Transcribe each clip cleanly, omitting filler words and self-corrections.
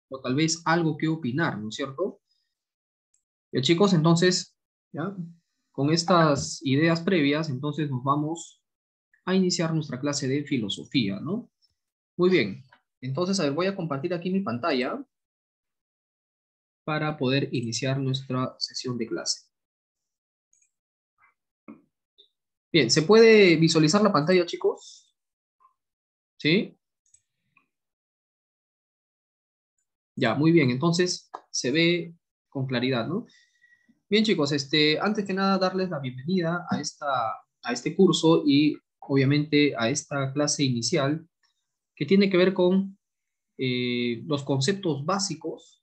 o tal vez algo que opinar, ¿no es cierto? Ya, chicos, entonces, ya, con estas ideas previas, entonces nos vamos a iniciar nuestra clase de filosofía, ¿no? Muy bien. Entonces, a ver, voy a compartir aquí mi pantalla para poder iniciar nuestra sesión de clase. Bien, ¿se puede visualizar la pantalla, chicos? ¿Sí? Ya, muy bien. Entonces, se ve con claridad, ¿no? Bien, chicos, antes que nada, darles la bienvenida a este curso y, obviamente, a esta clase inicial que tiene que ver con los conceptos básicos,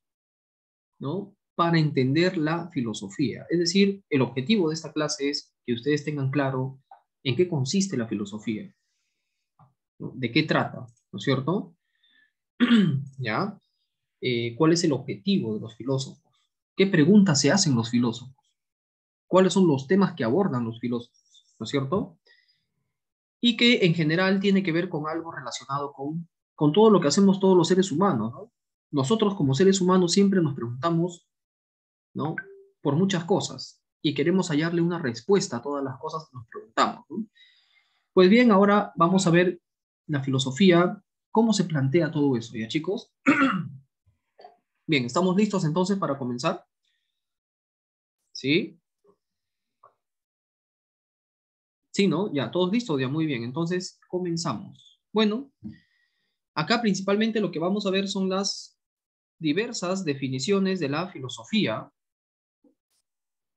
¿no? Para entender la filosofía. Es decir, el objetivo de esta clase es que ustedes tengan claro en qué consiste la filosofía, ¿no? ¿De qué trata? ¿No es cierto? ¿Ya? ¿Cuál es el objetivo de los filósofos? ¿Qué preguntas se hacen los filósofos? ¿Cuáles son los temas que abordan los filósofos? ¿No es cierto? Y que en general tiene que ver con algo relacionado con todo lo que hacemos todos los seres humanos, ¿no? Nosotros como seres humanos siempre nos preguntamos, ¿no? Por muchas cosas y queremos hallarle una respuesta a todas las cosas que nos preguntamos, ¿no? Pues bien, ahora vamos a ver la filosofía, cómo se plantea todo eso, ¿ya, chicos? Bien, ¿estamos listos entonces para comenzar? ¿Sí? Sí, ¿no? Ya, todos listos, ya, muy bien. Entonces, comenzamos. Bueno, acá principalmente lo que vamos a ver son las diversas definiciones de la filosofía,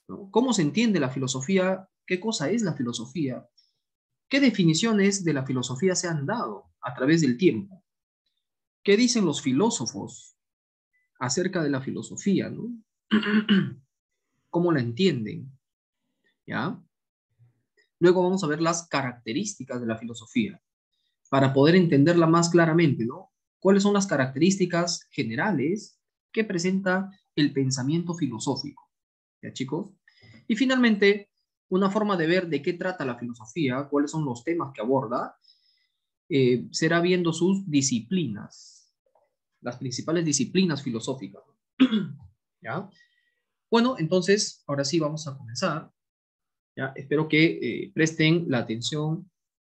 ¿no? ¿Cómo se entiende la filosofía? ¿Qué cosa es la filosofía? ¿Qué definiciones de la filosofía se han dado a través del tiempo? ¿Qué dicen los filósofos acerca de la filosofía, ¿no? ¿Cómo la entienden? ¿Ya? Luego vamos a ver las características de la filosofía para poder entenderla más claramente, ¿no? ¿Cuáles son las características generales que presenta el pensamiento filosófico? ¿Ya, chicos? Y finalmente, una forma de ver de qué trata la filosofía, cuáles son los temas que aborda, será viendo sus disciplinas, las principales disciplinas filosóficas. ¿Ya? Bueno, entonces, ahora sí vamos a comenzar. ¿Ya? Espero que presten la atención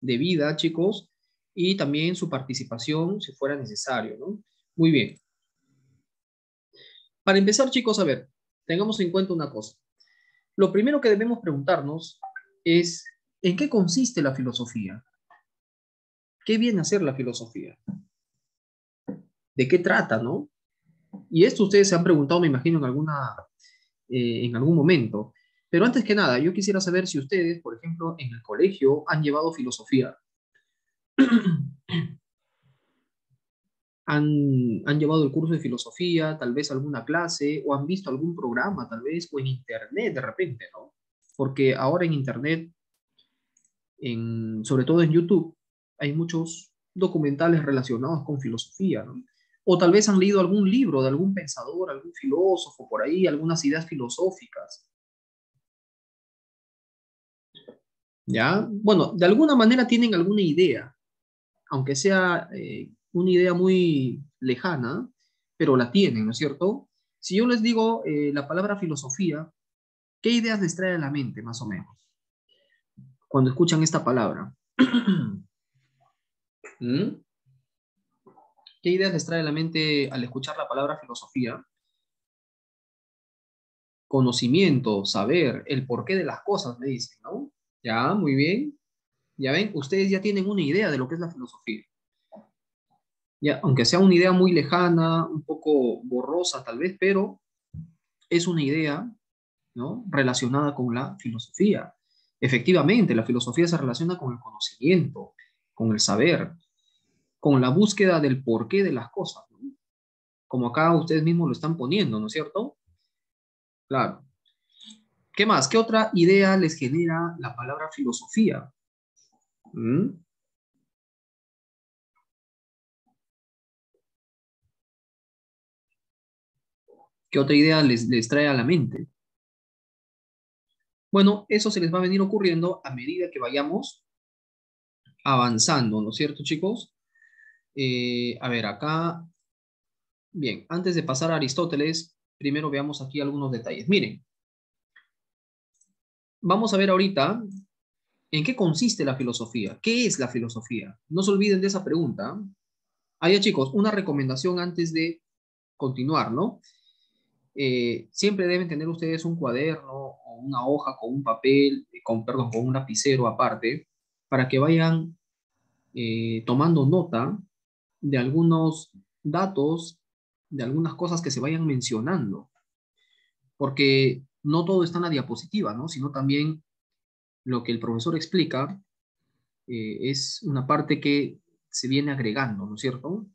debida, chicos, y también su participación si fuera necesario, ¿no? Muy bien. Para empezar, chicos, a ver, tengamos en cuenta una cosa. Lo primero que debemos preguntarnos es, ¿en qué consiste la filosofía? ¿Qué viene a ser la filosofía? ¿De qué trata, no? Y esto ustedes se han preguntado, me imagino, en algún momento. Pero antes que nada, yo quisiera saber si ustedes, por ejemplo, en el colegio han llevado filosofía. Han llevado el curso de filosofía, tal vez alguna clase, o han visto algún programa, tal vez, o en internet de repente, ¿no? Porque ahora en internet, sobre todo en YouTube, hay muchos documentales relacionados con filosofía, ¿no? O tal vez han leído algún libro de algún pensador, algún filósofo por ahí, algunas ideas filosóficas, ¿ya? Bueno, de alguna manera tienen alguna idea, aunque sea una idea muy lejana, pero la tienen, ¿no es cierto? Si yo les digo la palabra filosofía, ¿qué ideas les trae a la mente, más o menos, cuando escuchan esta palabra? ¿Mm? ¿Qué ideas les trae a la mente al escuchar la palabra filosofía? Conocimiento, saber, el porqué de las cosas, me dicen, ¿no? Ya, muy bien. Ya ven, ustedes ya tienen una idea de lo que es la filosofía. Ya, aunque sea una idea muy lejana, un poco borrosa tal vez, pero es una idea, ¿no? Relacionada con la filosofía. Efectivamente, la filosofía se relaciona con el conocimiento, con el saber, con la búsqueda del porqué de las cosas, ¿no? Como acá ustedes mismos lo están poniendo, ¿no es cierto? Claro. ¿Qué más? ¿Qué otra idea les genera la palabra filosofía? ¿Mm? ¿Qué otra idea les trae a la mente? Bueno, eso se les va a venir ocurriendo a medida que vayamos avanzando, ¿no es cierto, chicos? A ver, acá, bien, antes de pasar a Aristóteles, primero veamos aquí algunos detalles. Miren, vamos a ver ahorita en qué consiste la filosofía. ¿Qué es la filosofía? No se olviden de esa pregunta. Ahí, chicos, una recomendación antes de continuar, ¿no? Siempre deben tener ustedes un cuaderno o una hoja con un papel, perdón, con un lapicero aparte, para que vayan tomando nota de algunos datos, de algunas cosas que se vayan mencionando, porque no todo está en la diapositiva, ¿no? Sino también lo que el profesor explica es una parte que se viene agregando, ¿no es cierto?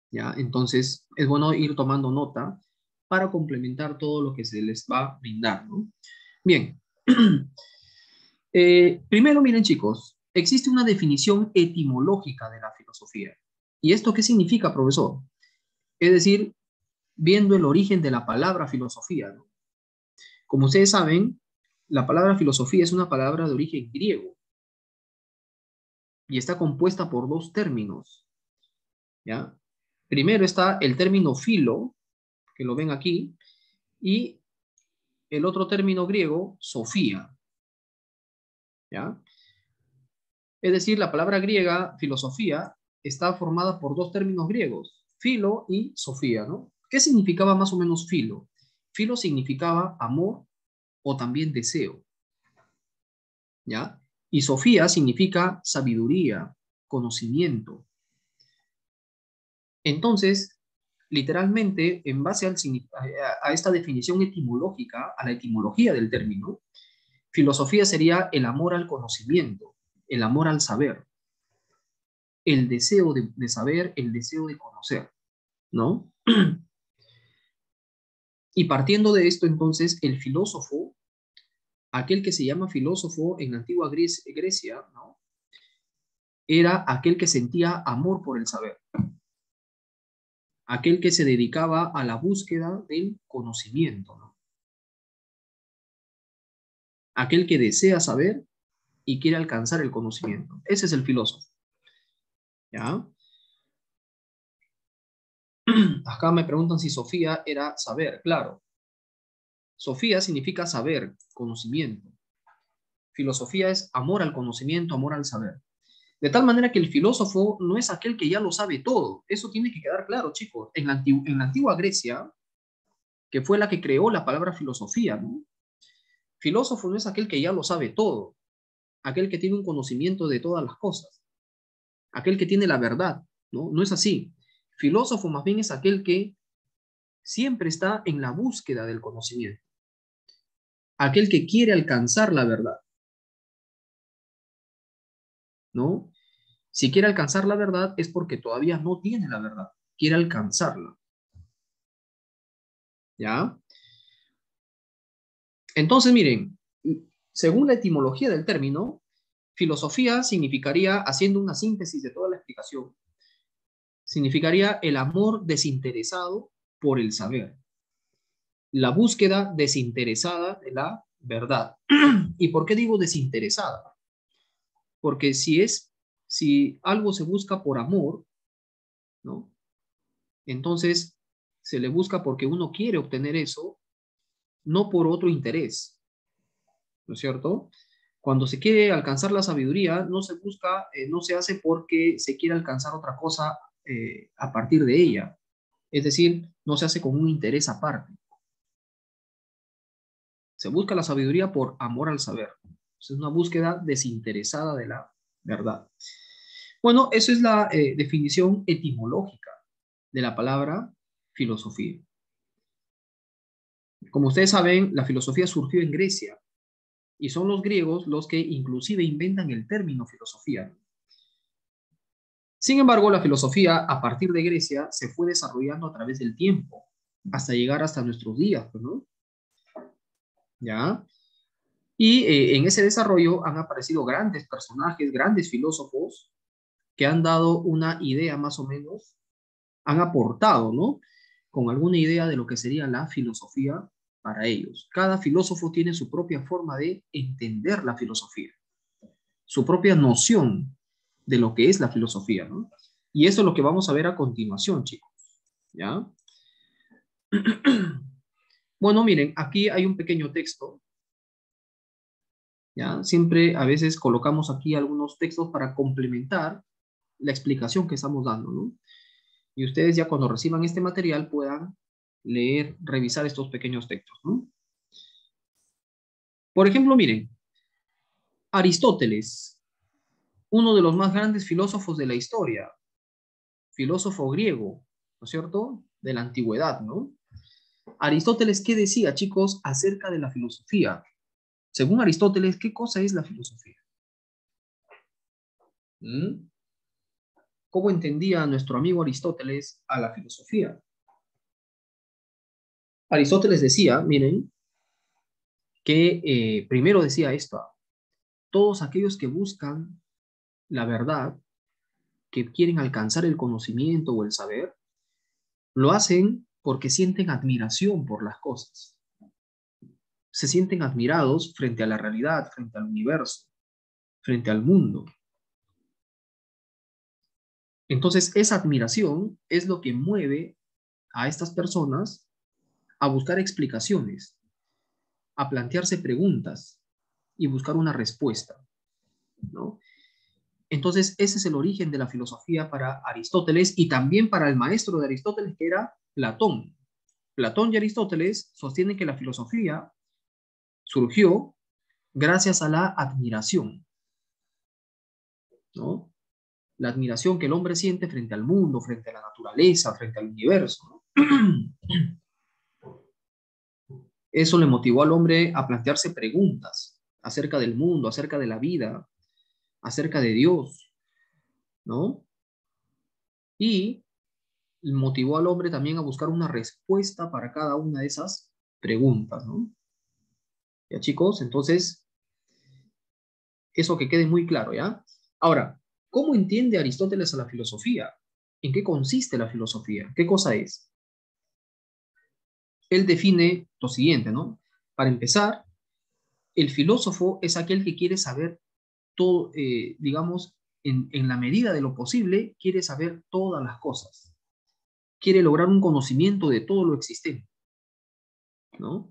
¿Ya? Entonces, es bueno ir tomando nota para complementar todo lo que se les va a brindar, ¿no? Bien. Primero, miren, chicos, existe una definición etimológica de la filosofía. ¿Y esto qué significa, profesor? Es decir, viendo el origen de la palabra filosofía, ¿no? Como ustedes saben, la palabra filosofía es una palabra de origen griego y está compuesta por dos términos, ¿ya? Primero está el término filo, que lo ven aquí, y el otro término griego, sofía, ¿ya? Es decir, la palabra griega, filosofía, está formada por dos términos griegos, filo y sofía, ¿no? ¿Qué significaba más o menos filo? Filo significaba amor o también deseo, ¿ya? Y sofía significa sabiduría, conocimiento. Entonces, literalmente, en base a esta definición etimológica, a la etimología del término, filosofía sería el amor al conocimiento, el amor al saber, el deseo de saber, el deseo de conocer, ¿no? Y partiendo de esto, entonces, el filósofo, aquel que se llama filósofo en la antigua Grecia, ¿no? Era aquel que sentía amor por el saber, aquel que se dedicaba a la búsqueda del conocimiento, ¿no? Aquel que desea saber y quiere alcanzar el conocimiento. Ese es el filósofo, ¿ya? Acá me preguntan si Sofía era saber. Claro, Sofía significa saber, conocimiento. Filosofía es amor al conocimiento, amor al saber. De tal manera que el filósofo no es aquel que ya lo sabe todo. Eso tiene que quedar claro, chicos. En la antigua Grecia, que fue la que creó la palabra filosofía, ¿no? Filósofo no es aquel que ya lo sabe todo, aquel que tiene un conocimiento de todas las cosas, aquel que tiene la verdad, ¿no? No es así. Filósofo más bien es aquel que siempre está en la búsqueda del conocimiento, aquel que quiere alcanzar la verdad, ¿no? Si quiere alcanzar la verdad es porque todavía no tiene la verdad, quiere alcanzarla, ¿ya? Entonces, miren, según la etimología del término, filosofía significaría, haciendo una síntesis de toda la explicación, significaría el amor desinteresado por el saber, la búsqueda desinteresada de la verdad. ¿Y por qué digo desinteresada? Porque si algo se busca por amor, ¿no? Entonces se le busca porque uno quiere obtener eso, no por otro interés, ¿no es cierto? Cuando se quiere alcanzar la sabiduría, no se busca, no se hace porque se quiere alcanzar otra cosa a partir de ella. Es decir, no se hace con un interés aparte. Se busca la sabiduría por amor al saber. Es una búsqueda desinteresada de la verdad. Bueno, eso es la definición etimológica de la palabra filosofía. Como ustedes saben, la filosofía surgió en Grecia y son los griegos los que inclusive inventan el término filosofía. Sin embargo, la filosofía a partir de Grecia se fue desarrollando a través del tiempo hasta llegar hasta nuestros días, ¿no? ¿Ya? Y en ese desarrollo han aparecido grandes personajes, grandes filósofos que han dado una idea más o menos, han aportado, ¿no? Con alguna idea de lo que sería la filosofía para ellos. Cada filósofo tiene su propia forma de entender la filosofía, su propia noción de lo que es la filosofía, ¿no? Y eso es lo que vamos a ver a continuación, chicos. ¿Ya? Bueno, miren, aquí hay un pequeño texto. ¿Ya? Siempre a veces colocamos aquí algunos textos para complementar la explicación que estamos dando, ¿no? Y ustedes ya cuando reciban este material puedan leer, revisar estos pequeños textos, ¿no? Por ejemplo, miren, Aristóteles, uno de los más grandes filósofos de la historia, filósofo griego, ¿no es cierto? De la antigüedad, ¿no? Aristóteles, ¿qué decía, chicos, acerca de la filosofía? Según Aristóteles, ¿qué cosa es la filosofía? ¿Mm? ¿Cómo entendía nuestro amigo Aristóteles a la filosofía? Aristóteles decía, miren, que primero decía esto: todos aquellos que buscan la verdad, que quieren alcanzar el conocimiento o el saber, lo hacen porque sienten admiración por las cosas. Se sienten admirados frente a la realidad, frente al universo, frente al mundo. Entonces, esa admiración es lo que mueve a estas personas a buscar explicaciones, a plantearse preguntas y buscar una respuesta, ¿no? Entonces, ese es el origen de la filosofía para Aristóteles y también para el maestro de Aristóteles, que era Platón. Platón y Aristóteles sostienen que la filosofía surgió gracias a la admiración, ¿no? La admiración que el hombre siente frente al mundo, frente a la naturaleza, frente al universo, ¿no? Eso le motivó al hombre a plantearse preguntas acerca del mundo, acerca de la vida, acerca de Dios, ¿no? Y motivó al hombre también a buscar una respuesta para cada una de esas preguntas, ¿no? Ya, chicos, entonces, eso que quede muy claro, ¿ya? Ahora, ¿cómo entiende Aristóteles a la filosofía? ¿En qué consiste la filosofía? ¿Qué cosa es? Él define lo siguiente, ¿no? Para empezar, el filósofo es aquel que quiere saber todo, digamos, en la medida de lo posible, quiere saber todas las cosas. Quiere lograr un conocimiento de todo lo existente, ¿no?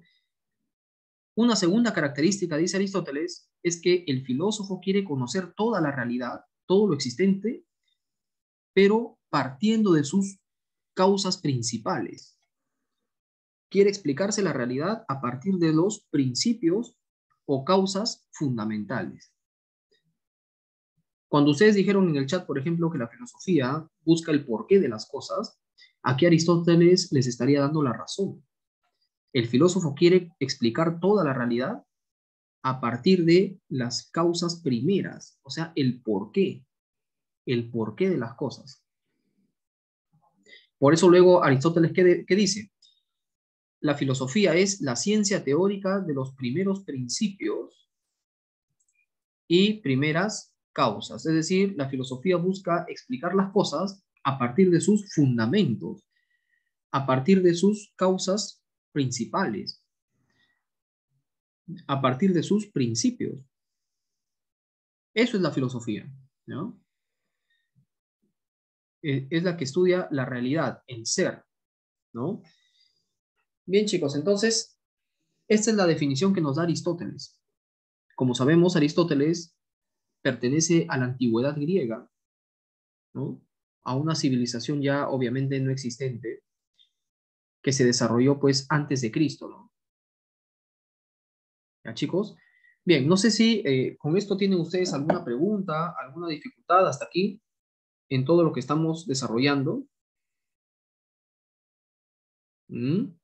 Una segunda característica, dice Aristóteles, es que el filósofo quiere conocer toda la realidad, todo lo existente, pero partiendo de sus causas principales. Quiere explicarse la realidad a partir de los principios o causas fundamentales. Cuando ustedes dijeron en el chat, por ejemplo, que la filosofía busca el porqué de las cosas, aquí Aristóteles les estaría dando la razón. El filósofo quiere explicar toda la realidad a partir de las causas primeras, o sea, el porqué de las cosas. Por eso luego Aristóteles, ¿qué dice? La filosofía es la ciencia teórica de los primeros principios y primeras causas. Es decir, la filosofía busca explicar las cosas a partir de sus fundamentos, a partir de sus causas principales, a partir de sus principios. Eso es la filosofía, ¿no? Es la que estudia la realidad, el ser, ¿no? Bien, chicos, entonces, esta es la definición que nos da Aristóteles. Como sabemos, Aristóteles pertenece a la antigüedad griega, ¿no? A una civilización ya obviamente no existente, que se desarrolló pues antes de Cristo, ¿no? ¿Ya, chicos? Bien, no sé si con esto tienen ustedes alguna pregunta, alguna dificultad hasta aquí en todo lo que estamos desarrollando. ¿Mm?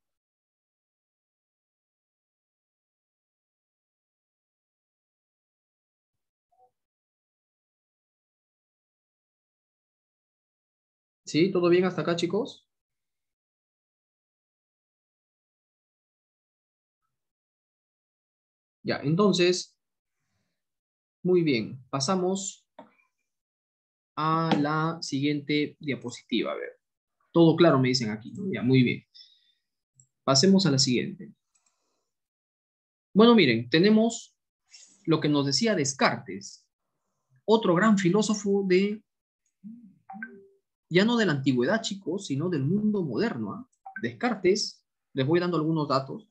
¿Sí? ¿Todo bien hasta acá, chicos? Ya, entonces, muy bien. Pasamos a la siguiente diapositiva. A ver, todo claro, me dicen aquí, ¿no? Ya, muy bien. Pasemos a la siguiente. Bueno, miren, tenemos lo que nos decía Descartes, otro gran filósofo de ya no de la antigüedad, chicos, sino del mundo moderno. ¿Ah? Descartes, les voy dando algunos datos,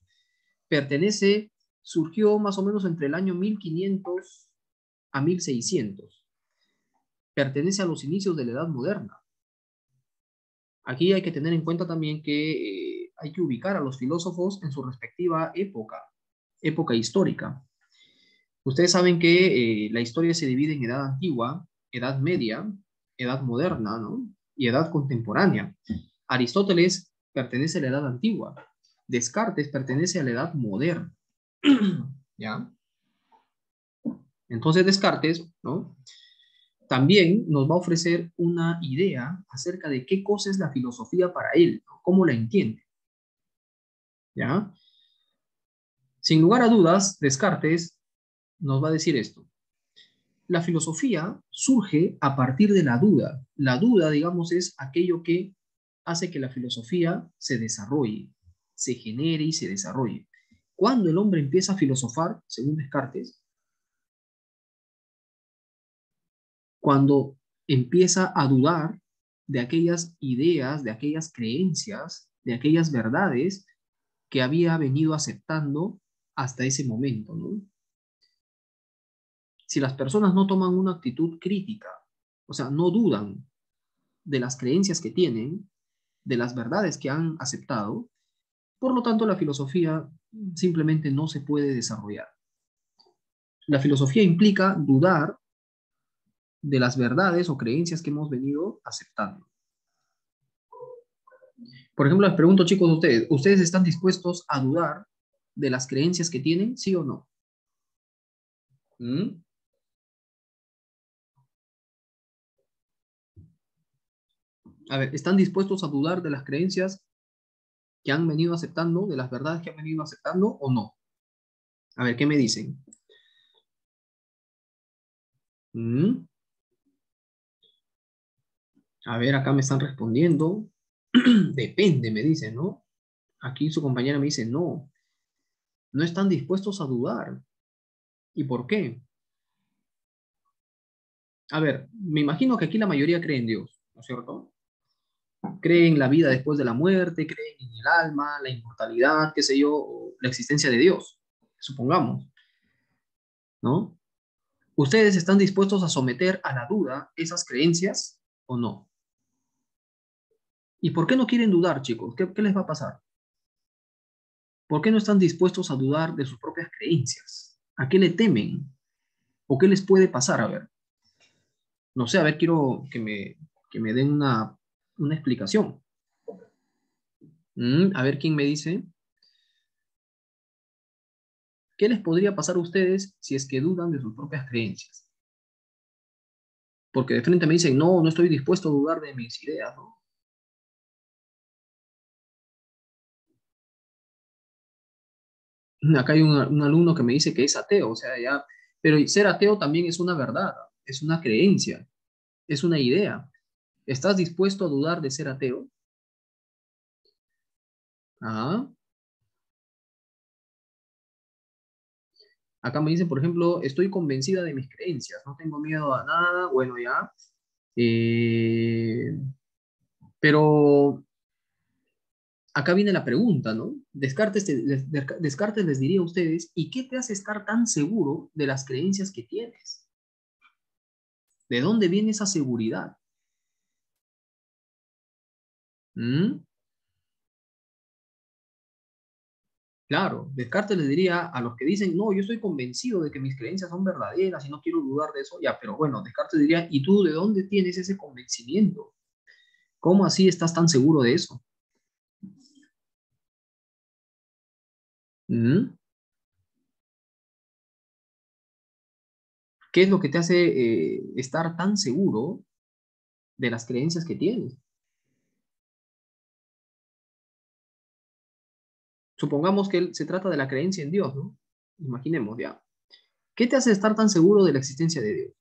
surgió más o menos entre el año 1500 a 1600. Pertenece a los inicios de la Edad Moderna. Aquí hay que tener en cuenta también que hay que ubicar a los filósofos en su respectiva época histórica. Ustedes saben que la historia se divide en edad antigua, edad media, edad moderna, ¿no? Y edad contemporánea. Aristóteles pertenece a la edad antigua. Descartes pertenece a la edad moderna. ¿Ya? Entonces Descartes, ¿no? También nos va a ofrecer una idea acerca de qué cosa es la filosofía para él, ¿no? Cómo la entiende. ¿Ya? Sin lugar a dudas, Descartes nos va a decir esto. La filosofía surge a partir de la duda. La duda, digamos, es aquello que hace que la filosofía se desarrolle, se genere y se desarrolle. Cuando el hombre empieza a filosofar, según Descartes, cuando empieza a dudar de aquellas ideas, de aquellas creencias, de aquellas verdades que había venido aceptando hasta ese momento, ¿no? Si las personas no toman una actitud crítica, o sea, no dudan de las creencias que tienen, de las verdades que han aceptado, por lo tanto la filosofía simplemente no se puede desarrollar. La filosofía implica dudar de las verdades o creencias que hemos venido aceptando. Por ejemplo, les pregunto, chicos, ¿ustedes están dispuestos a dudar de las creencias que tienen, sí o no? ¿Mm? A ver, ¿están dispuestos a dudar de las creencias que han venido aceptando, de las verdades que han venido aceptando o no? A ver, ¿qué me dicen? ¿Mm? A ver, acá me están respondiendo. Depende, me dicen, ¿no? Aquí su compañera me dice, no, no están dispuestos a dudar. ¿Y por qué? A ver, me imagino que aquí la mayoría cree en Dios, ¿no es cierto? Creen en la vida después de la muerte, creen en el alma, la inmortalidad, qué sé yo, o la existencia de Dios, supongamos, ¿no? ¿Ustedes están dispuestos a someter a la duda esas creencias o no? ¿Y por qué no quieren dudar, chicos? ¿Qué les va a pasar? ¿Por qué no están dispuestos a dudar de sus propias creencias? ¿A qué le temen? ¿O qué les puede pasar? A ver, no sé, a ver, quiero que me den una explicación. A ver quién me dice. ¿Qué les podría pasar a ustedes si es que dudan de sus propias creencias? Porque de frente me dicen, no, no estoy dispuesto a dudar de mis ideas, ¿no? Acá hay un alumno que me dice que es ateo, o sea, ya, pero ser ateo también es una verdad, es una creencia, es una idea. ¿Estás dispuesto a dudar de ser ateo? Ah, acá me dicen, por ejemplo, estoy convencida de mis creencias, no tengo miedo a nada, bueno, ya. Eh, pero acá viene la pregunta, ¿no? Descartes les diría a ustedes, ¿y qué te hace estar tan seguro de las creencias que tienes? ¿De dónde viene esa seguridad? ¿Mm? Claro, Descartes les diría a los que dicen, no, yo estoy convencido de que mis creencias son verdaderas y no quiero dudar de eso, ya, pero bueno, Descartes diría, ¿y tú de dónde tienes ese convencimiento? ¿Cómo así estás tan seguro de eso? ¿Mm? ¿Qué es lo que te hace estar tan seguro de las creencias que tienes? Supongamos que se trata de la creencia en Dios, ¿no? Imaginemos ya. ¿Qué te hace estar tan seguro de la existencia de Dios?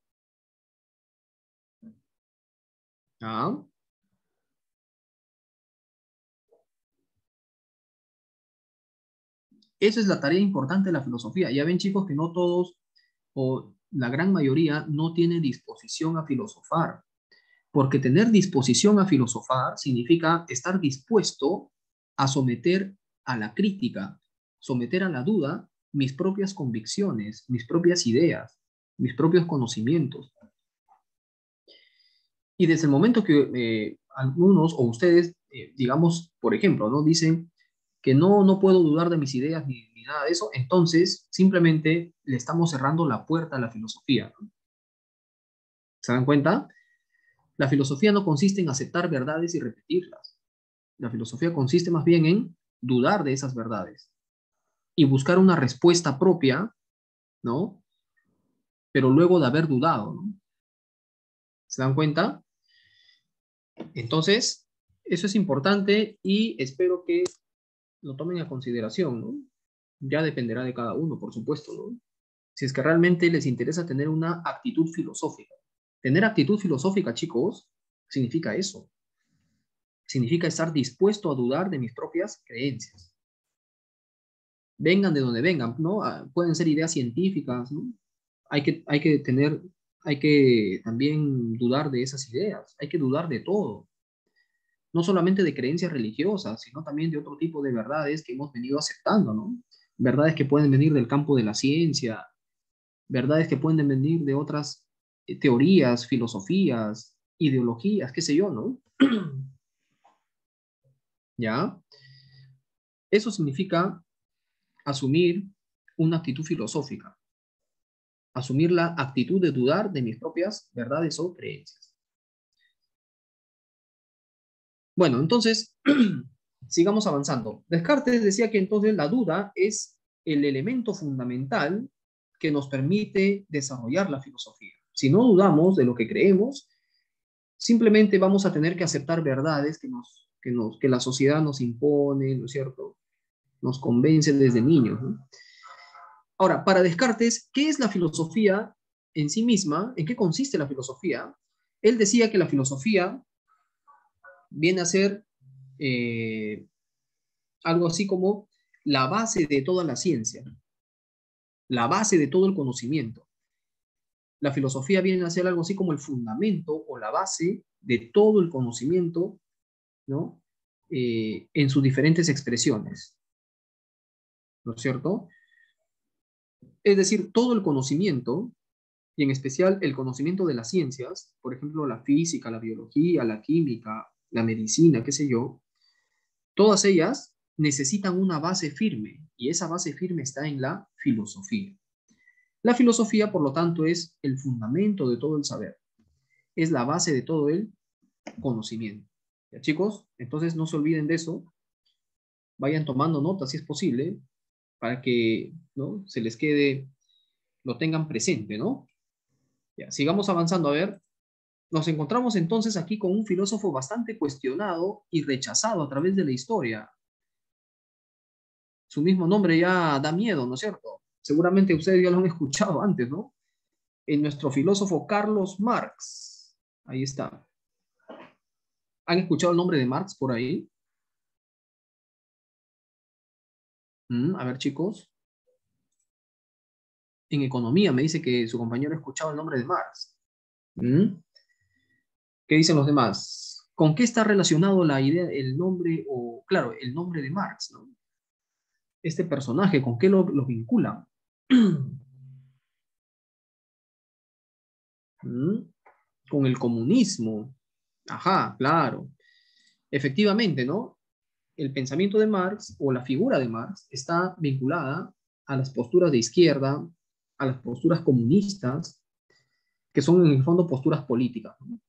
Ah, esa es la tarea importante de la filosofía. Ya ven, chicos, que no todos o la gran mayoría no tiene disposición a filosofar. Porque tener disposición a filosofar significa estar dispuesto a someter a la crítica, someter a la duda mis propias convicciones, mis propias ideas, mis propios conocimientos. Y desde el momento que algunos o ustedes, digamos, por ejemplo, ¿no? Dicen que no puedo dudar de mis ideas ni nada de eso, entonces simplemente le estamos cerrando la puerta a la filosofía, ¿no? ¿Se dan cuenta? La filosofía no consiste en aceptar verdades y repetirlas. La filosofía consiste más bien en dudar de esas verdades y buscar una respuesta propia, ¿no? Pero luego de haber dudado, ¿no? ¿Se dan cuenta? Entonces, eso es importante y espero que lo tomen a consideración, ¿no? Ya dependerá de cada uno, por supuesto, ¿no? Si es que realmente les interesa tener una actitud filosófica. Tener actitud filosófica, chicos, significa eso. Significa estar dispuesto a dudar de mis propias creencias. Vengan de donde vengan, ¿no? Pueden ser ideas científicas, ¿no? Hay que también dudar de esas ideas, hay que dudar de todo, no solamente de creencias religiosas, sino también de otro tipo de verdades que hemos venido aceptando, ¿no? Verdades que pueden venir del campo de la ciencia, verdades que pueden venir de otras teorías, filosofías, ideologías, qué sé yo, ¿no? ¿Ya? Eso significa asumir una actitud filosófica, asumir la actitud de dudar de mis propias verdades o creencias. Bueno, entonces, sigamos avanzando. Descartes decía que entonces la duda es el elemento fundamental que nos permite desarrollar la filosofía. Si no dudamos de lo que creemos, simplemente vamos a tener que aceptar verdades que la sociedad nos impone, ¿no es cierto? Nos convence desde niños, ¿no? Ahora, para Descartes, ¿qué es la filosofía en sí misma? ¿En qué consiste la filosofía? Él decía que la filosofía viene a ser eh, algo así como la base de toda la ciencia, la base de todo el conocimiento. La filosofía viene a ser algo así como el fundamento o la base de todo el conocimiento, ¿no? En sus diferentes expresiones, ¿no es cierto? Es decir, todo el conocimiento, y en especial el conocimiento de las ciencias, por ejemplo, la física, la biología, la química, la medicina, qué sé yo, todas ellas necesitan una base firme, y esa base firme está en la filosofía. La filosofía, por lo tanto, es el fundamento de todo el saber, es la base de todo el conocimiento. ¿Ya, chicos? Entonces no se olviden de eso, vayan tomando nota si es posible, para que, ¿no?, se les quede, lo tengan presente, ¿no? Ya, sigamos avanzando. A ver, nos encontramos entonces aquí con un filósofo bastante cuestionado y rechazado a través de la historia. Su mismo nombre ya da miedo, ¿no es cierto? Seguramente ustedes ya lo han escuchado antes, ¿no? En nuestro filósofo Carlos Marx. Ahí está. ¿Han escuchado el nombre de Marx por ahí? A ver, chicos. En economía me dice que su compañero ha escuchado el nombre de Marx. ¿Mm? ¿Qué dicen los demás? ¿Con qué está relacionado la idea, el nombre, o claro, el nombre de Marx, ¿no? Este personaje, ¿con qué lo vinculan? ¿Mm? Con el comunismo. Ajá, claro. Efectivamente, ¿no? El pensamiento de Marx o la figura de Marx está vinculada a las posturas de izquierda, a las posturas comunistas, que son en el fondo posturas políticas, ¿no?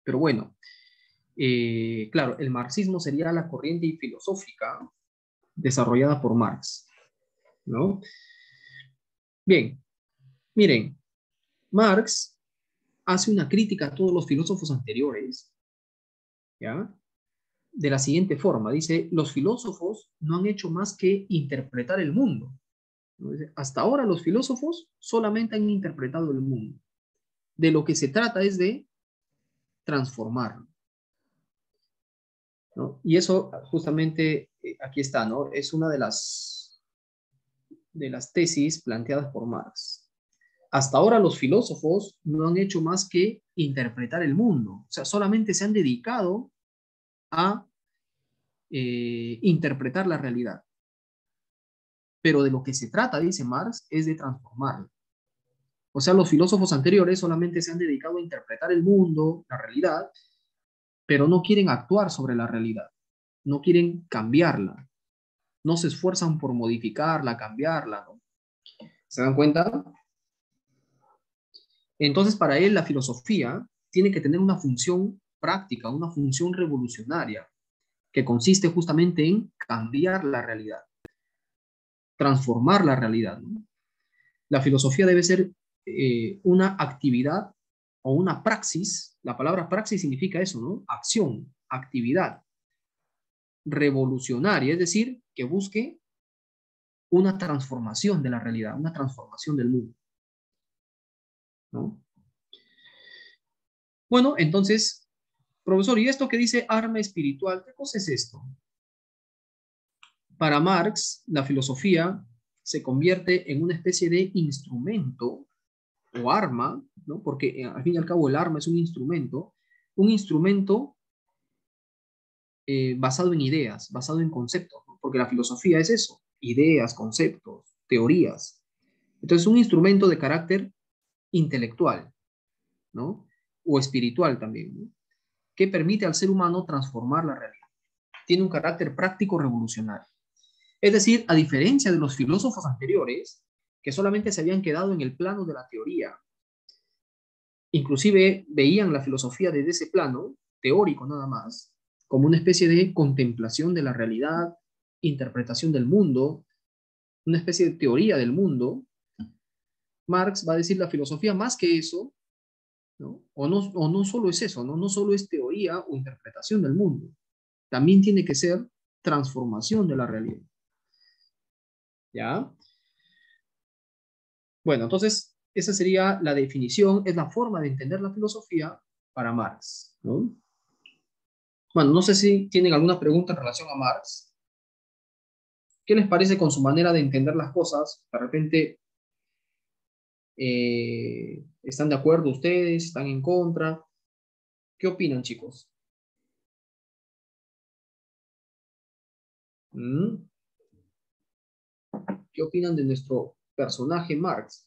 Pero bueno, claro, el marxismo sería la corriente filosófica desarrollada por Marx, ¿no? Bien, miren, Marx hace una crítica a todos los filósofos anteriores, ¿ya? De la siguiente forma, dice, los filósofos no han hecho más que interpretar el mundo, ¿no? Dice, hasta ahora los filósofos solamente han interpretado el mundo. De lo que se trata es de transformarlo, ¿no? Y eso justamente aquí está, ¿no? Es una de las tesis planteadas por Marx. Hasta ahora los filósofos no han hecho más que interpretar el mundo. O sea, solamente se han dedicado a interpretar la realidad. Pero de lo que se trata, dice Marx, es de transformarla. O sea, los filósofos anteriores solamente se han dedicado a interpretar el mundo, la realidad, pero no quieren actuar sobre la realidad, no quieren cambiarla, no se esfuerzan por modificarla, cambiarla, ¿no? ¿Se dan cuenta? Entonces, para él, la filosofía tiene que tener una función práctica, una función revolucionaria, que consiste justamente en cambiar la realidad, transformar la realidad, ¿no? La filosofía debe ser una actividad o una praxis. La palabra praxis significa eso, ¿no? Acción, actividad revolucionaria, es decir, que busque una transformación de la realidad, una transformación del mundo, ¿no? Bueno, entonces, profesor, ¿y esto que dice arma espiritual? ¿Qué cosa es esto? Para Marx, la filosofía se convierte en una especie de instrumento o arma, ¿no? Porque al fin y al cabo el arma es un instrumento basado en ideas, basado en conceptos, ¿no? Porque la filosofía es eso, ideas, conceptos, teorías. Entonces, un instrumento de carácter intelectual, ¿no? O espiritual también, ¿no? Que permite al ser humano transformar la realidad. Tiene un carácter práctico revolucionario. Es decir, a diferencia de los filósofos anteriores, que solamente se habían quedado en el plano de la teoría, inclusive veían la filosofía desde ese plano, teórico nada más, como una especie de contemplación de la realidad, interpretación del mundo, una especie de teoría del mundo. Marx va a decir la filosofía más que eso, ¿no? O no solo es eso, ¿no? No solo es teoría o interpretación del mundo, también tiene que ser transformación de la realidad. ¿Ya? Bueno, entonces, esa sería la definición, es la forma de entender la filosofía para Marx, ¿no? Bueno, no sé si tienen alguna pregunta en relación a Marx. ¿Qué les parece con su manera de entender las cosas? De repente, ¿están de acuerdo ustedes? ¿Están en contra? ¿Qué opinan, chicos? ¿Mm? ¿Qué opinan de nuestro personaje Marx?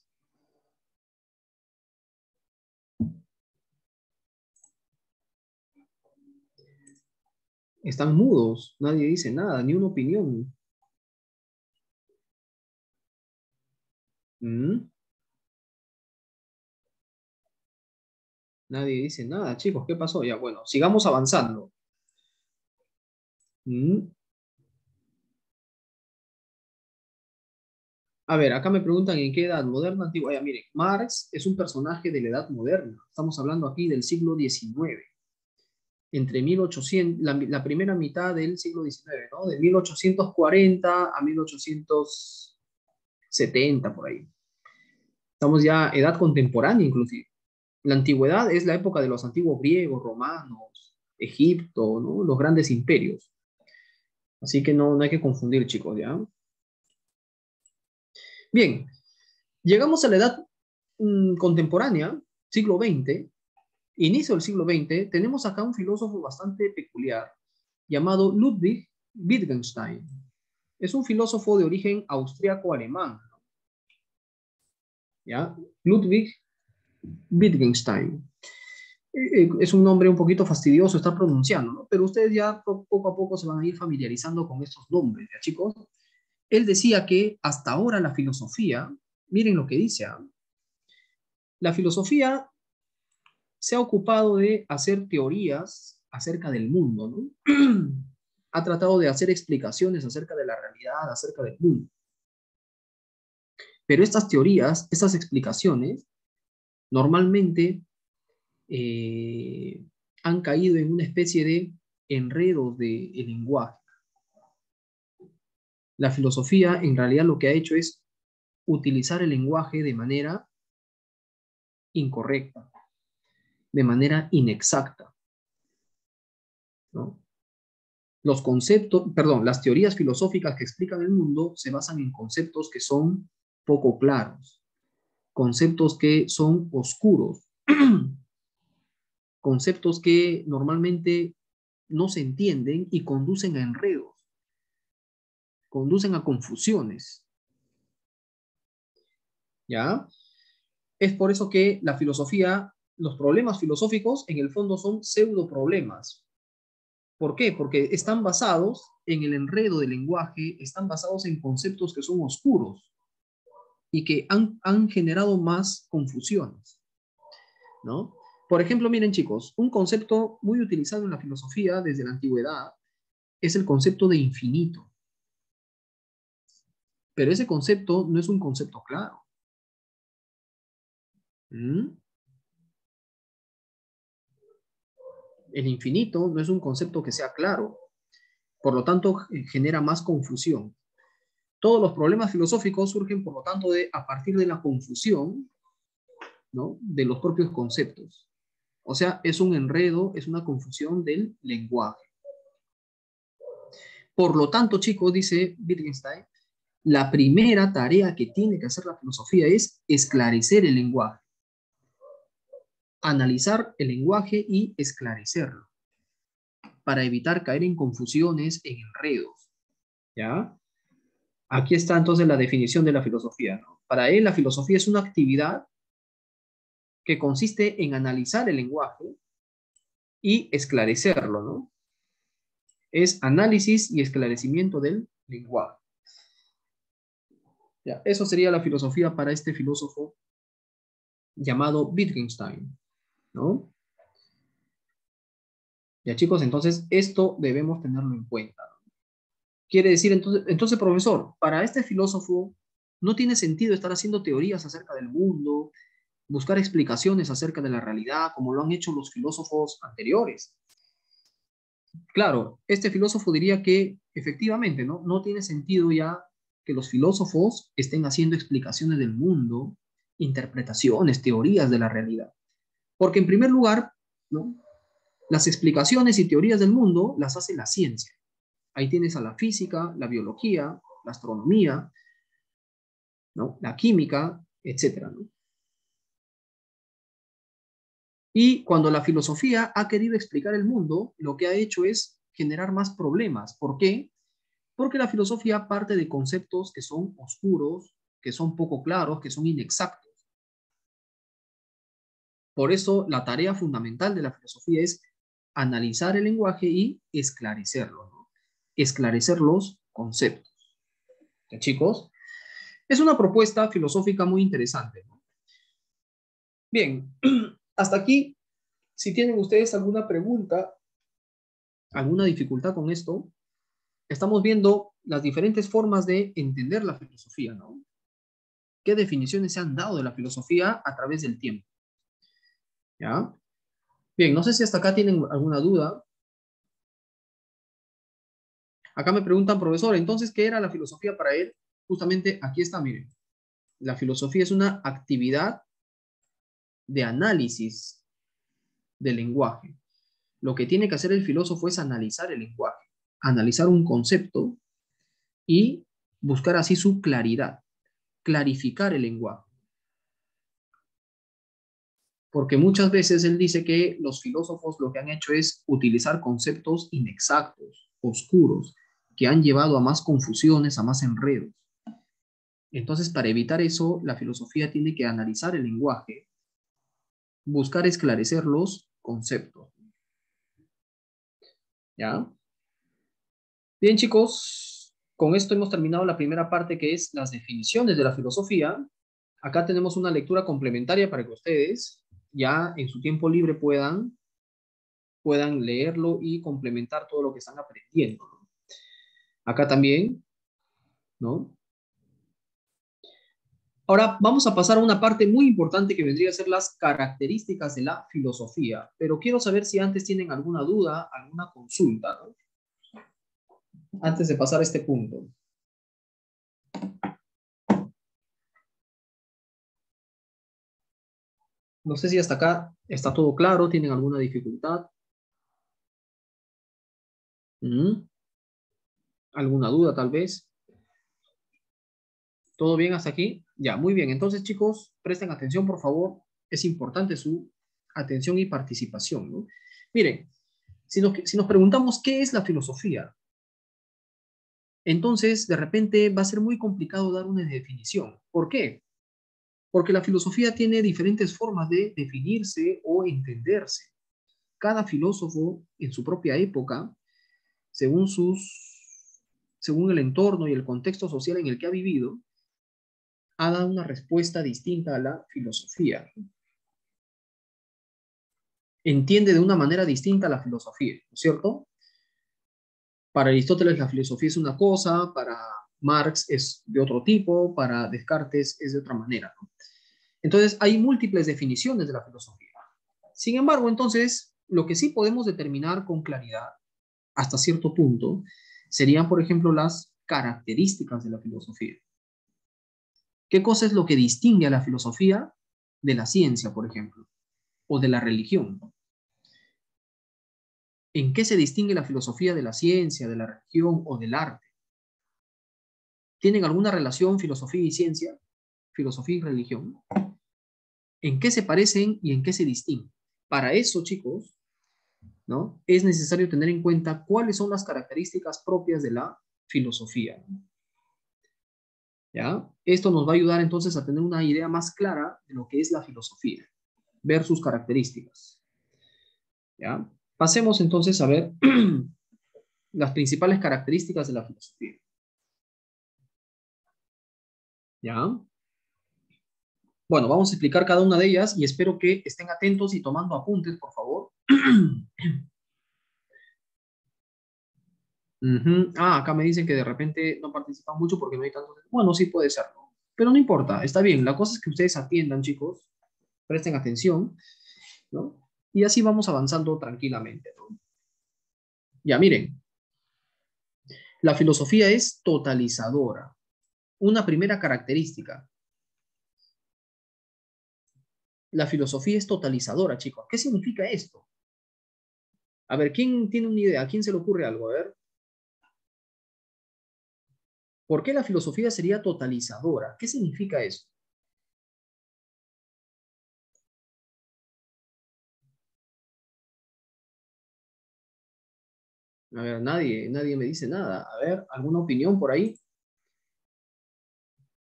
Están mudos, nadie dice nada, ni una opinión. ¿Mm? Nadie dice nada, chicos, ¿qué pasó? Ya, bueno, sigamos avanzando. ¿Mm? A ver, acá me preguntan en qué edad, moderna, antigua. Ya, miren, Marx es un personaje de la edad moderna. Estamos hablando aquí del siglo XIX. Entre 1800, la primera mitad del siglo XIX, ¿no? De 1840 a 1870, por ahí. Estamos ya edad contemporánea, inclusive. La antigüedad es la época de los antiguos griegos, romanos, Egipto, ¿no? Los grandes imperios. Así que no hay que confundir, chicos, ¿ya? Bien, llegamos a la edad contemporánea, siglo XX, inicio del siglo XX, tenemos acá un filósofo bastante peculiar llamado Ludwig Wittgenstein. Es un filósofo de origen austriaco-alemán, ¿ya? Ludwig Wittgenstein. Es un nombre un poquito fastidioso estar pronunciando, ¿no? Pero ustedes ya poco a poco se van a ir familiarizando con estos nombres, ¿ya, chicos? Él decía que hasta ahora la filosofía, miren lo que dice, ¿eh? La filosofía se ha ocupado de hacer teorías acerca del mundo, ¿no? Ha tratado de hacer explicaciones acerca de la realidad, acerca del mundo. Pero estas teorías, estas explicaciones, normalmente han caído en una especie de enredos del lenguaje. La filosofía en realidad lo que ha hecho es utilizar el lenguaje de manera incorrecta, de manera inexacta, ¿no? Los conceptos, perdón, las teorías filosóficas que explican el mundo se basan en conceptos que son poco claros, conceptos que son oscuros, conceptos que normalmente no se entienden y conducen a enredos, conducen a confusiones. ¿Ya? Es por eso que la filosofía, los problemas filosóficos en el fondo son pseudo problemas. ¿Por qué? Porque están basados en el enredo del lenguaje, están basados en conceptos que son oscuros y que han generado más confusiones, ¿no? Por ejemplo, miren chicos, un concepto muy utilizado en la filosofía desde la antigüedad es el concepto de infinito. Pero ese concepto no es un concepto claro. ¿Mm? El infinito no es un concepto que sea claro. Por lo tanto, genera más confusión. Todos los problemas filosóficos surgen, por lo tanto, a partir de la confusión, ¿no?, de los propios conceptos. O sea, es un enredo, es una confusión del lenguaje. Por lo tanto, chicos, dice Wittgenstein, la primera tarea que tiene que hacer la filosofía es esclarecer el lenguaje, analizar el lenguaje y esclarecerlo, para evitar caer en confusiones, en enredos. ¿Ya? Aquí está entonces la definición de la filosofía, ¿no? Para él, la filosofía es una actividad que consiste en analizar el lenguaje y esclarecerlo, ¿no? Es análisis y esclarecimiento del lenguaje. Ya, eso sería la filosofía para este filósofo llamado Wittgenstein, ¿no? Ya, chicos, entonces esto debemos tenerlo en cuenta. Quiere decir, entonces, profesor, para este filósofo no tiene sentido estar haciendo teorías acerca del mundo, buscar explicaciones acerca de la realidad, como lo han hecho los filósofos anteriores. Claro, este filósofo diría que efectivamente, ¿no? No tiene sentido ya que los filósofos estén haciendo explicaciones del mundo, interpretaciones, teorías de la realidad. Porque en primer lugar, ¿no?, las explicaciones y teorías del mundo las hace la ciencia. Ahí tienes a la física, la biología, la astronomía, ¿no?, la química, etcétera, ¿no? Y cuando la filosofía ha querido explicar el mundo, lo que ha hecho es generar más problemas. ¿Por qué? Porque la filosofía parte de conceptos que son oscuros, que son poco claros, que son inexactos. Por eso la tarea fundamental de la filosofía es analizar el lenguaje y esclarecerlo, ¿no? Esclarecer los conceptos. ¿Ya, chicos? Es una propuesta filosófica muy interesante, ¿no? Bien, hasta aquí, si tienen ustedes alguna pregunta, alguna dificultad con esto, estamos viendo las diferentes formas de entender la filosofía, ¿no? ¿Qué definiciones se han dado de la filosofía a través del tiempo? ¿Ya? Bien, no sé si hasta acá tienen alguna duda. Acá me preguntan, profesor, entonces, ¿qué era la filosofía para él? Justamente aquí está, miren. La filosofía es una actividad de análisis del lenguaje. Lo que tiene que hacer el filósofo es analizar el lenguaje, analizar un concepto y buscar así su claridad, clarificar el lenguaje. Porque muchas veces él dice que los filósofos lo que han hecho es utilizar conceptos inexactos, oscuros, que han llevado a más confusiones, a más enredos. Entonces, para evitar eso, la filosofía tiene que analizar el lenguaje, buscar esclarecer los conceptos. ¿Ya? Bien, chicos, con esto hemos terminado la primera parte, que es las definiciones de la filosofía. Acá tenemos una lectura complementaria para que ustedes ya en su tiempo libre puedan leerlo y complementar todo lo que están aprendiendo, ¿no? Acá también, ¿no? Ahora vamos a pasar a una parte muy importante que vendría a ser las características de la filosofía, pero quiero saber si antes tienen alguna duda, alguna consulta, ¿no?, antes de pasar a este punto. No sé si hasta acá está todo claro, tienen alguna dificultad. ¿Alguna duda tal vez? ¿Todo bien hasta aquí? Ya, muy bien. Entonces, chicos, presten atención, por favor. Es importante su atención y participación, ¿no? Miren, si nos preguntamos qué es la filosofía, entonces de repente va a ser muy complicado dar una definición. ¿Por qué? Porque la filosofía tiene diferentes formas de definirse o entenderse. Cada filósofo en su propia época, según según el entorno y el contexto social en el que ha vivido, ha dado una respuesta distinta a la filosofía. Entiende de una manera distinta la filosofía, ¿no es cierto? Para Aristóteles la filosofía es una cosa, para Marx es de otro tipo, para Descartes es de otra manera, ¿no? Entonces hay múltiples definiciones de la filosofía. Sin embargo, entonces, lo que sí podemos determinar con claridad, hasta cierto punto, serían, por ejemplo, las características de la filosofía. ¿Qué cosa es lo que distingue a la filosofía de la ciencia, por ejemplo, o de la religión? ¿En qué se distingue la filosofía de la ciencia, de la religión o del arte? ¿Tienen alguna relación filosofía y ciencia? ¿Filosofía y religión? ¿En qué se parecen y en qué se distinguen? Para eso, chicos, ¿no? Es necesario tener en cuenta cuáles son las características propias de la filosofía, ¿no? ¿Ya? Esto nos va a ayudar entonces a tener una idea más clara de lo que es la filosofía, ver sus características. ¿Ya? Pasemos entonces a ver las principales características de la filosofía. ¿Ya? Bueno, vamos a explicar cada una de ellas y espero que estén atentos y tomando apuntes, por favor. Acá me dicen que de repente no participan mucho porque no hay tantos. Bueno, sí puede ser, ¿no? Pero no importa, está bien. La cosa es que ustedes atiendan, chicos, presten atención, ¿no? Y así vamos avanzando tranquilamente, ¿no? Ya, miren, la filosofía es totalizadora. Una primera característica. La filosofía es totalizadora, chicos. ¿Qué significa esto? A ver, ¿quién tiene una idea? ¿A quién se le ocurre algo? A ver. ¿Por qué la filosofía sería totalizadora? ¿Qué significa eso? A ver, nadie me dice nada. A ver, ¿alguna opinión por ahí?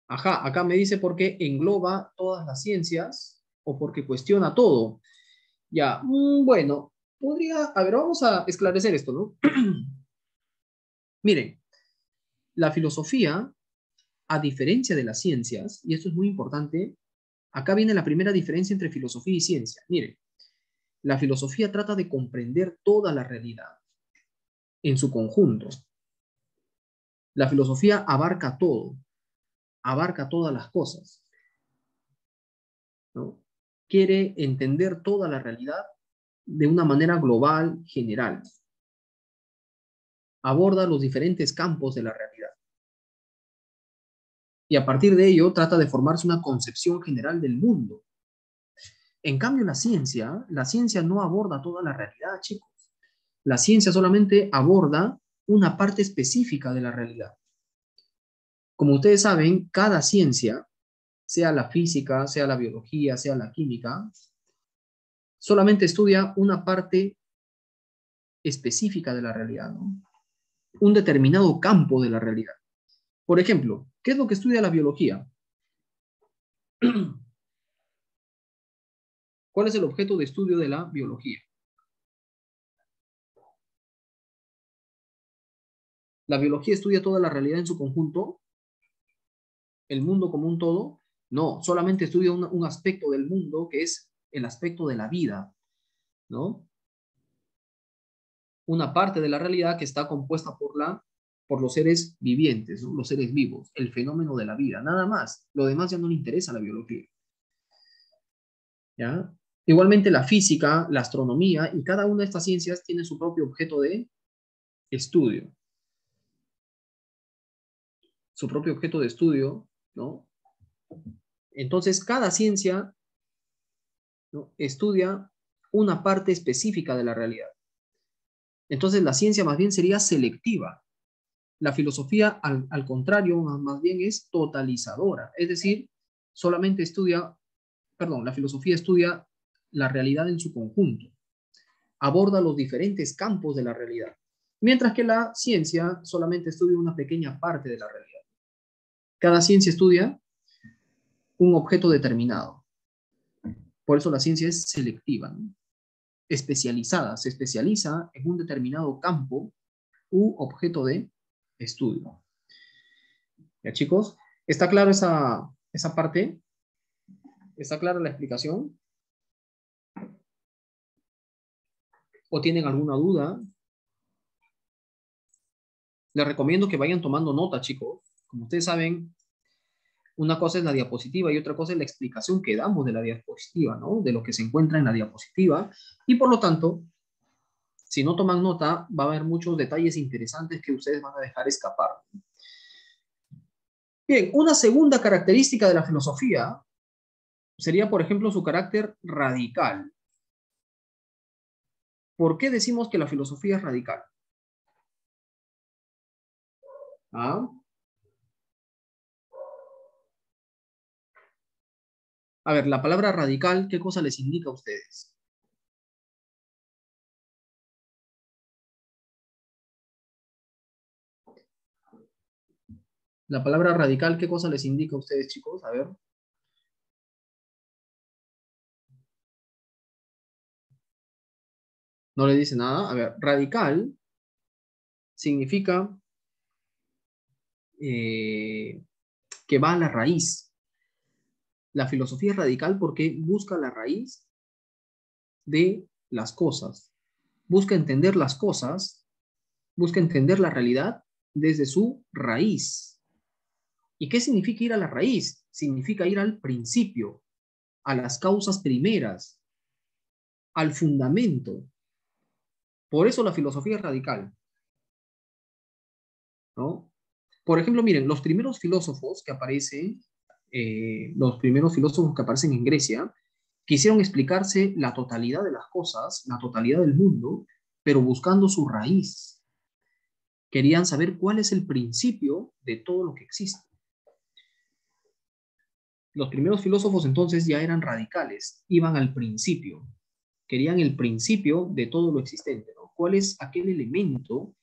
Ajá, acá me dice porque engloba todas las ciencias o porque cuestiona todo. Ya, bueno, a ver, vamos a esclarecer esto, ¿no? Miren, la filosofía, a diferencia de las ciencias, y esto es muy importante, acá viene la primera diferencia entre filosofía y ciencia. Miren, la filosofía trata de comprender toda la realidad en su conjunto. La filosofía abarca todo, abarca todas las cosas, ¿no? Quiere entender toda la realidad de una manera global, general. Aborda los diferentes campos de la realidad. Y a partir de ello trata de formarse una concepción general del mundo. En cambio, la ciencia no aborda toda la realidad, chicos. La ciencia solamente aborda una parte específica de la realidad. Como ustedes saben, cada ciencia, sea la física, sea la biología, sea la química, solamente estudia una parte específica de la realidad, ¿no? Un determinado campo de la realidad. Por ejemplo, ¿qué es lo que estudia la biología? ¿Cuál es el objeto de estudio de la biología? ¿La biología estudia toda la realidad en su conjunto? ¿El mundo como un todo? No, solamente estudia un aspecto del mundo que es el aspecto de la vida, ¿no? Una parte de la realidad que está compuesta por los seres vivientes, ¿no? Los seres vivos, el fenómeno de la vida, nada más. Lo demás ya no le interesa a la biología, ¿ya? Igualmente la física, la astronomía y cada una de estas ciencias tiene su propio objeto de estudio, su propio objeto de estudio, ¿no? Entonces, cada ciencia, ¿no?, estudia una parte específica de la realidad. Entonces, la ciencia más bien sería selectiva. La filosofía, al contrario, más bien es totalizadora. Es decir, solamente estudia, perdón, la filosofía estudia la realidad en su conjunto, aborda los diferentes campos de la realidad, mientras que la ciencia solamente estudia una pequeña parte de la realidad. Cada ciencia estudia un objeto determinado. Por eso la ciencia es selectiva, ¿no? Especializada, se especializa en un determinado campo u objeto de estudio. ¿Ya, chicos? ¿Está claro esa parte? ¿Está clara la explicación? ¿O tienen alguna duda? Les recomiendo que vayan tomando nota, chicos. Como ustedes saben, una cosa es la diapositiva y otra cosa es la explicación que damos de la diapositiva, ¿no? De lo que se encuentra en la diapositiva. Y por lo tanto, si no toman nota, va a haber muchos detalles interesantes que ustedes van a dejar escapar. Bien, una segunda característica de la filosofía sería, por ejemplo, su carácter radical. ¿Por qué decimos que la filosofía es radical? ¿Ah? A ver, la palabra radical, ¿qué cosa les indica a ustedes? La palabra radical, ¿qué cosa les indica a ustedes, chicos? A ver. No le dice nada. A ver, radical significa que va a la raíz. La filosofía es radical porque busca la raíz de las cosas. Busca entender las cosas, busca entender la realidad desde su raíz. ¿Y qué significa ir a la raíz? Significa ir al principio, a las causas primeras, al fundamento. Por eso la filosofía es radical, ¿no? Por ejemplo, miren, los primeros filósofos que aparecen, en Grecia, quisieron explicarse la totalidad de las cosas, la totalidad del mundo, pero buscando su raíz. Querían saber cuál es el principio de todo lo que existe. Los primeros filósofos entonces ya eran radicales, iban al principio, querían el principio de todo lo existente, ¿no? ¿Cuál es aquel elemento,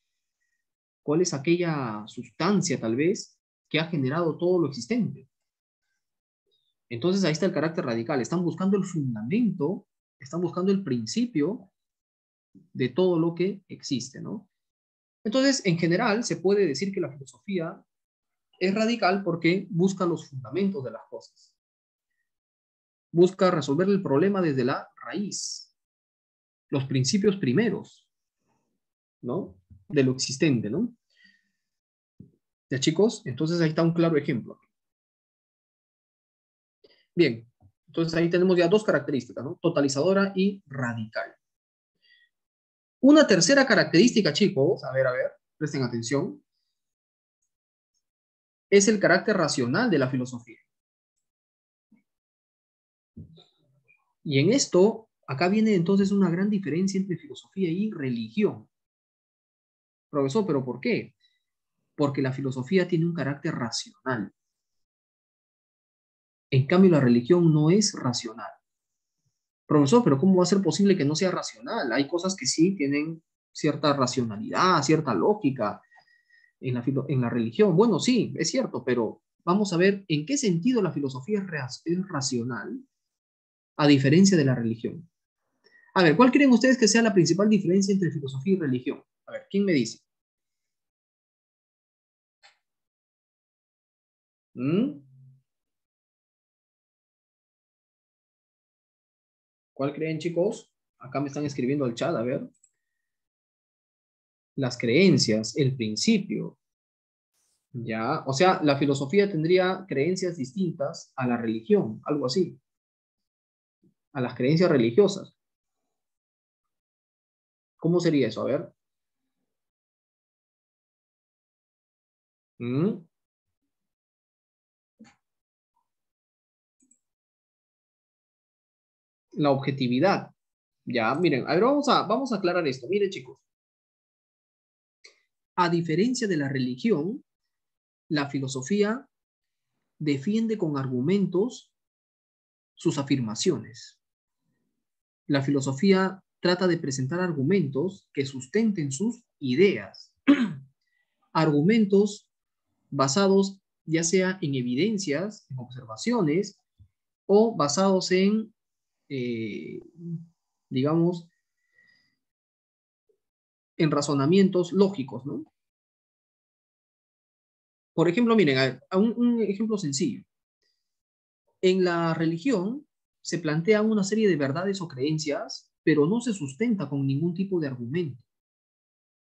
cuál es aquella sustancia tal vez que ha generado todo lo existente? Entonces ahí está el carácter radical, están buscando el fundamento, están buscando el principio de todo lo que existe, ¿no? Entonces, en general, se puede decir que la filosofía es radical porque busca los fundamentos de las cosas. Busca resolver el problema desde la raíz, los principios primeros, ¿no? De lo existente, ¿no? ¿Ya, chicos? Entonces ahí está un claro ejemplo. Bien, entonces ahí tenemos ya dos características, ¿no? Totalizadora y radical. Una tercera característica, chicos, a ver, presten atención, es el carácter racional de la filosofía. Y en esto, acá viene entonces una gran diferencia entre filosofía y religión. Profesor, ¿pero por qué? Porque la filosofía tiene un carácter racional. En cambio, la religión no es racional. Profesor, ¿pero cómo va a ser posible que no sea racional? Hay cosas que sí tienen cierta racionalidad, cierta lógica en la religión. Bueno, sí, es cierto, pero vamos a ver en qué sentido la filosofía es racional a diferencia de la religión. A ver, ¿cuál creen ustedes que sea la principal diferencia entre filosofía y religión? A ver, ¿quién me dice? ¿Mm? ¿Cuál creen, chicos? Acá me están escribiendo al chat, a ver. Las creencias, el principio. Ya, o sea, la filosofía tendría creencias distintas a la religión, algo así, a las creencias religiosas. ¿Cómo sería eso? A ver. ¿Mm? La objetividad. Ya, miren, a ver, vamos a aclarar esto. Miren, chicos, a diferencia de la religión, la filosofía defiende con argumentos sus afirmaciones. La filosofía trata de presentar argumentos que sustenten sus ideas. Argumentos basados ya sea en evidencias, en observaciones, o basados en, digamos, en razonamientos lógicos, ¿no? Por ejemplo, miren, un ejemplo sencillo. En la religión se plantean una serie de verdades o creencias, pero no se sustenta con ningún tipo de argumento.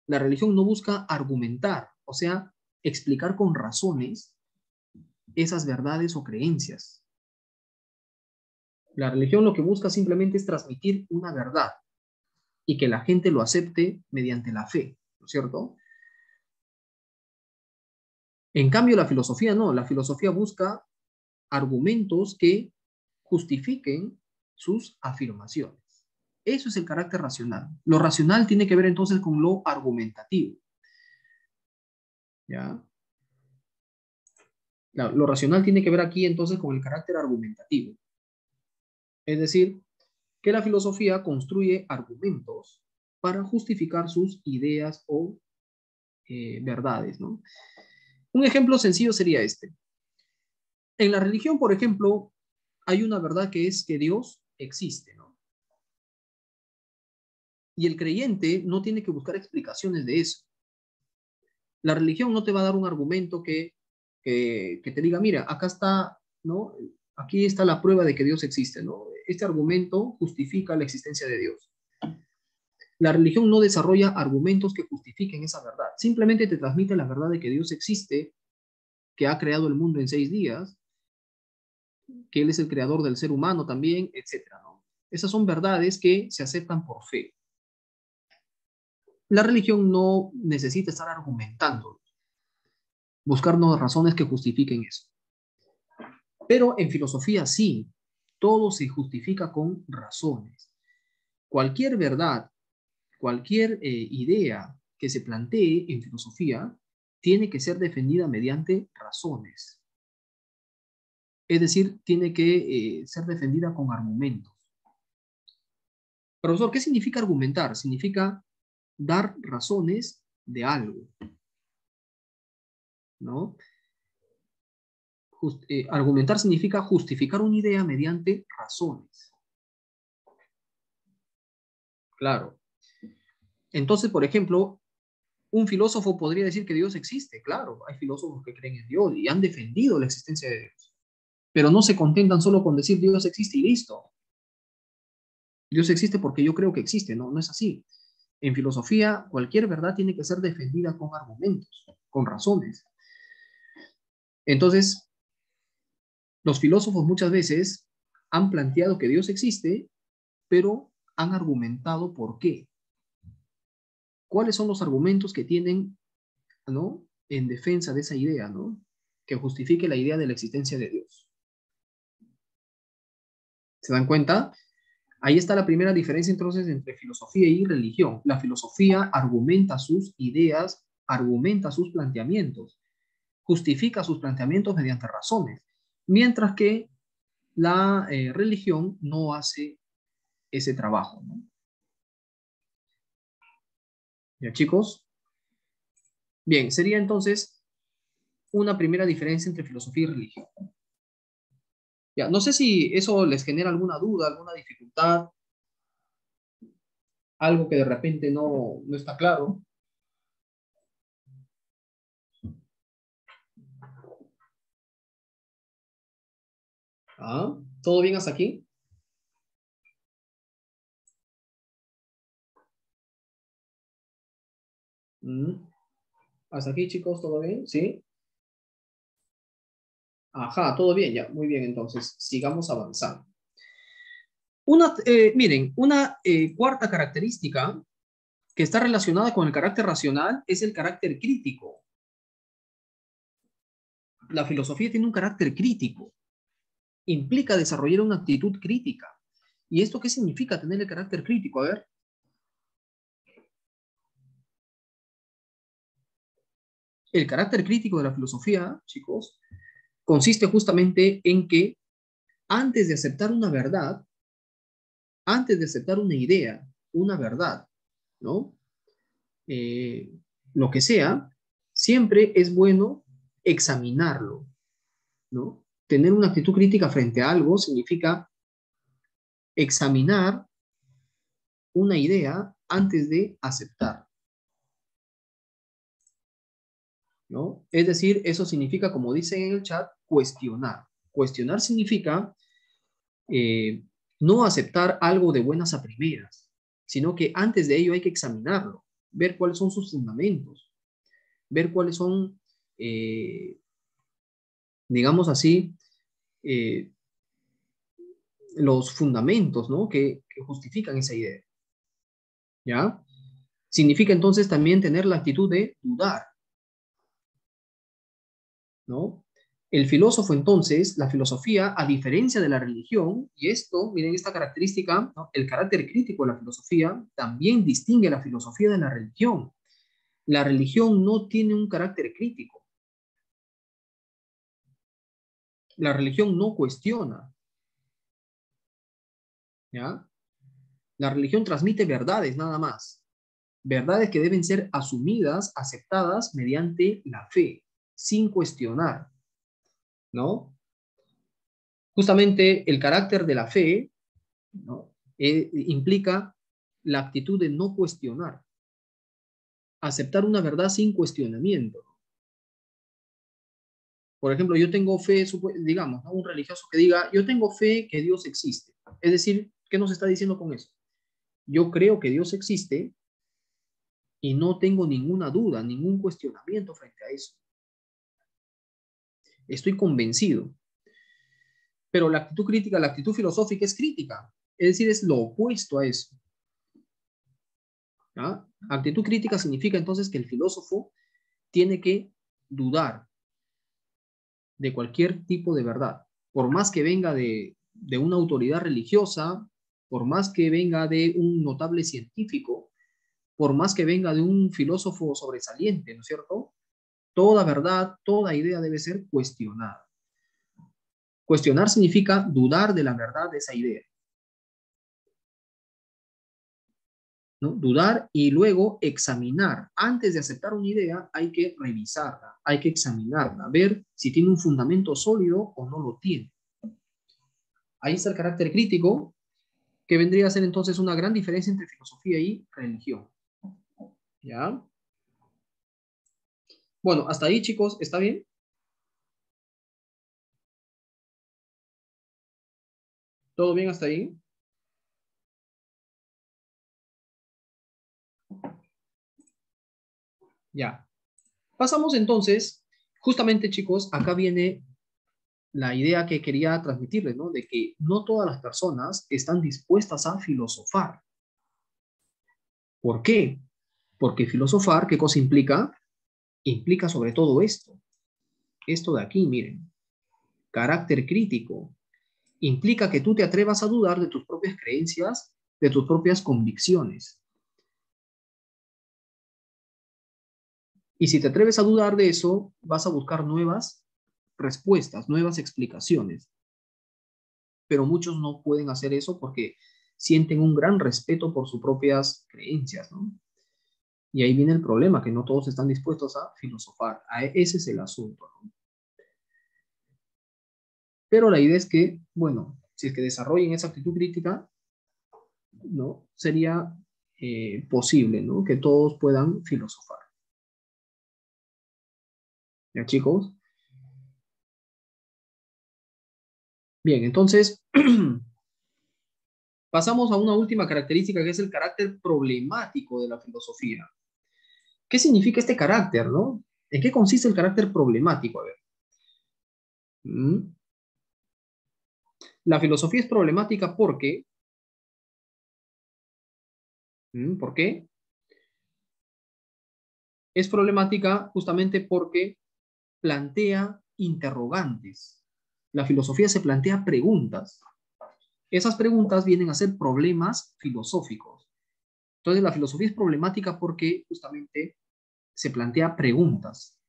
La religión no busca argumentar, o sea, explicar con razones esas verdades o creencias. La religión lo que busca simplemente es transmitir una verdad y que la gente lo acepte mediante la fe, ¿no es cierto? En cambio, la filosofía no, la filosofía busca argumentos que justifiquen sus afirmaciones. Eso es el carácter racional. Lo racional tiene que ver entonces con lo argumentativo. ¿Ya? Lo racional tiene que ver aquí entonces con el carácter argumentativo. Es decir, que la filosofía construye argumentos para justificar sus ideas o verdades, ¿no? Un ejemplo sencillo sería este. En la religión, por ejemplo, hay una verdad que es que Dios existe, ¿no? Y el creyente no tiene que buscar explicaciones de eso. La religión no te va a dar un argumento que te diga, mira, acá está, ¿no? Aquí está la prueba de que Dios existe, ¿no? Este argumento justifica la existencia de Dios. La religión no desarrolla argumentos que justifiquen esa verdad. Simplemente te transmite la verdad de que Dios existe, que ha creado el mundo en 6 días, que Él es el creador del ser humano también, etcétera, ¿no? Esas son verdades que se aceptan por fe. La religión no necesita estar argumentando, buscarnos razones que justifiquen eso. Pero en filosofía sí, todo se justifica con razones. Cualquier verdad, cualquier idea que se plantee en filosofía tiene que ser defendida mediante razones. Es decir, tiene que ser defendida con argumentos. Profesor, ¿qué significa argumentar? Significa dar razones de algo, ¿no? Argumentar significa justificar una idea mediante razones. Claro. Entonces, por ejemplo, un filósofo podría decir que Dios existe. Claro, hay filósofos que creen en Dios y han defendido la existencia de Dios. Pero no se contentan solo con decir Dios existe y listo. Dios existe porque yo creo que existe. No, no es así. En filosofía, cualquier verdad tiene que ser defendida con argumentos, con razones. Entonces, los filósofos muchas veces han planteado que Dios existe, pero han argumentado por qué. ¿Cuáles son los argumentos que tienen, ¿no?, en defensa de esa idea, ¿no?, que justifique la idea de la existencia de Dios? ¿Se dan cuenta? Ahí está la primera diferencia entonces entre filosofía y religión. La filosofía argumenta sus ideas, argumenta sus planteamientos, justifica sus planteamientos mediante razones, mientras que la religión no hace ese trabajo, ¿no? ¿Ya, chicos? Bien, sería entonces una primera diferencia entre filosofía y religión. Ya, no sé si eso les genera alguna duda, alguna dificultad, algo que de repente no está claro. ¿Ah? ¿Todo bien hasta aquí? Mm. ¿Hasta aquí, chicos? ¿Todo bien? ¿Sí? Ajá, todo bien, ya. Muy bien, entonces, sigamos avanzando. Miren, una cuarta característica que está relacionada con el carácter racional es el carácter crítico. La filosofía tiene un carácter crítico. Implica desarrollar una actitud crítica. ¿Y esto qué significa tener el carácter crítico? A ver. El carácter crítico de la filosofía, chicos, consiste justamente en que antes de aceptar una verdad, antes de aceptar una idea, una verdad, ¿no? Lo que sea, siempre es bueno examinarlo, ¿no? Tener una actitud crítica frente a algo significa examinar una idea antes de aceptar, ¿no? Es decir, eso significa, como dicen en el chat, cuestionar. Cuestionar significa eh, no aceptar algo de buenas a primeras, sino que antes de ello hay que examinarlo, ver cuáles son sus fundamentos, ver cuáles son, digamos así, eh, los fundamentos, ¿no? Que justifican esa idea, ¿ya? Significa entonces también tener la actitud de dudar, ¿no? El filósofo entonces, la filosofía, a diferencia de la religión, y esto, miren esta característica, ¿no? El carácter crítico de la filosofía también distingue la filosofía de la religión. La religión no tiene un carácter crítico. La religión no cuestiona, ¿ya? La religión transmite verdades nada más. Verdades que deben ser asumidas, aceptadas mediante la fe, sin cuestionar, ¿no? Justamente el carácter de la fe, ¿no? Implica la actitud de no cuestionar, aceptar una verdad sin cuestionamiento. Por ejemplo, yo tengo fe, digamos, ¿no? Un religioso que diga, yo tengo fe que Dios existe. Es decir, ¿qué nos está diciendo con eso? Yo creo que Dios existe y no tengo ninguna duda, ningún cuestionamiento frente a eso. Estoy convencido. Pero la actitud crítica, la actitud filosófica es crítica. Es decir, es lo opuesto a eso. ¿Ya? Actitud crítica significa entonces que el filósofo tiene que dudar de cualquier tipo de verdad, por más que venga de una autoridad religiosa, por más que venga de un notable científico, por más que venga de un filósofo sobresaliente, ¿no es cierto? Toda verdad, toda idea debe ser cuestionada. Cuestionar significa dudar de la verdad de esa idea, ¿no? Dudar y luego examinar. Antes de aceptar una idea hay que revisarla, hay que examinarla, ver si tiene un fundamento sólido o no lo tiene. Ahí está el carácter crítico, que vendría a ser entonces una gran diferencia entre filosofía y religión. ¿Ya? Bueno, hasta ahí, chicos, ¿está bien? ¿Todo bien hasta ahí? Ya. Pasamos entonces, justamente, chicos, acá viene la idea que quería transmitirles, ¿no? De que no todas las personas están dispuestas a filosofar. ¿Por qué? Porque filosofar, ¿qué cosa implica? Implica sobre todo esto. Esto de aquí, miren. Carácter crítico. Implica que tú te atrevas a dudar de tus propias creencias, de tus propias convicciones. Y si te atreves a dudar de eso, vas a buscar nuevas respuestas, nuevas explicaciones. Pero muchos no pueden hacer eso porque sienten un gran respeto por sus propias creencias, ¿no? Y ahí viene el problema, que no todos están dispuestos a filosofar. Ese es el asunto, ¿no? Pero la idea es que, bueno, si es que desarrollen esa actitud crítica, ¿no? Sería posible, ¿no? Que todos puedan filosofar. ¿Ya, chicos? Bien, entonces, pasamos a una última característica que es el carácter problemático de la filosofía. ¿Qué significa este carácter, no? ¿En qué consiste el carácter problemático? A ver. La filosofía es problemática porque, ¿por qué? Es problemática justamente porque plantea interrogantes. La filosofía se plantea preguntas. Esas preguntas vienen a ser problemas filosóficos. Entonces, la filosofía es problemática porque justamente se plantea preguntas,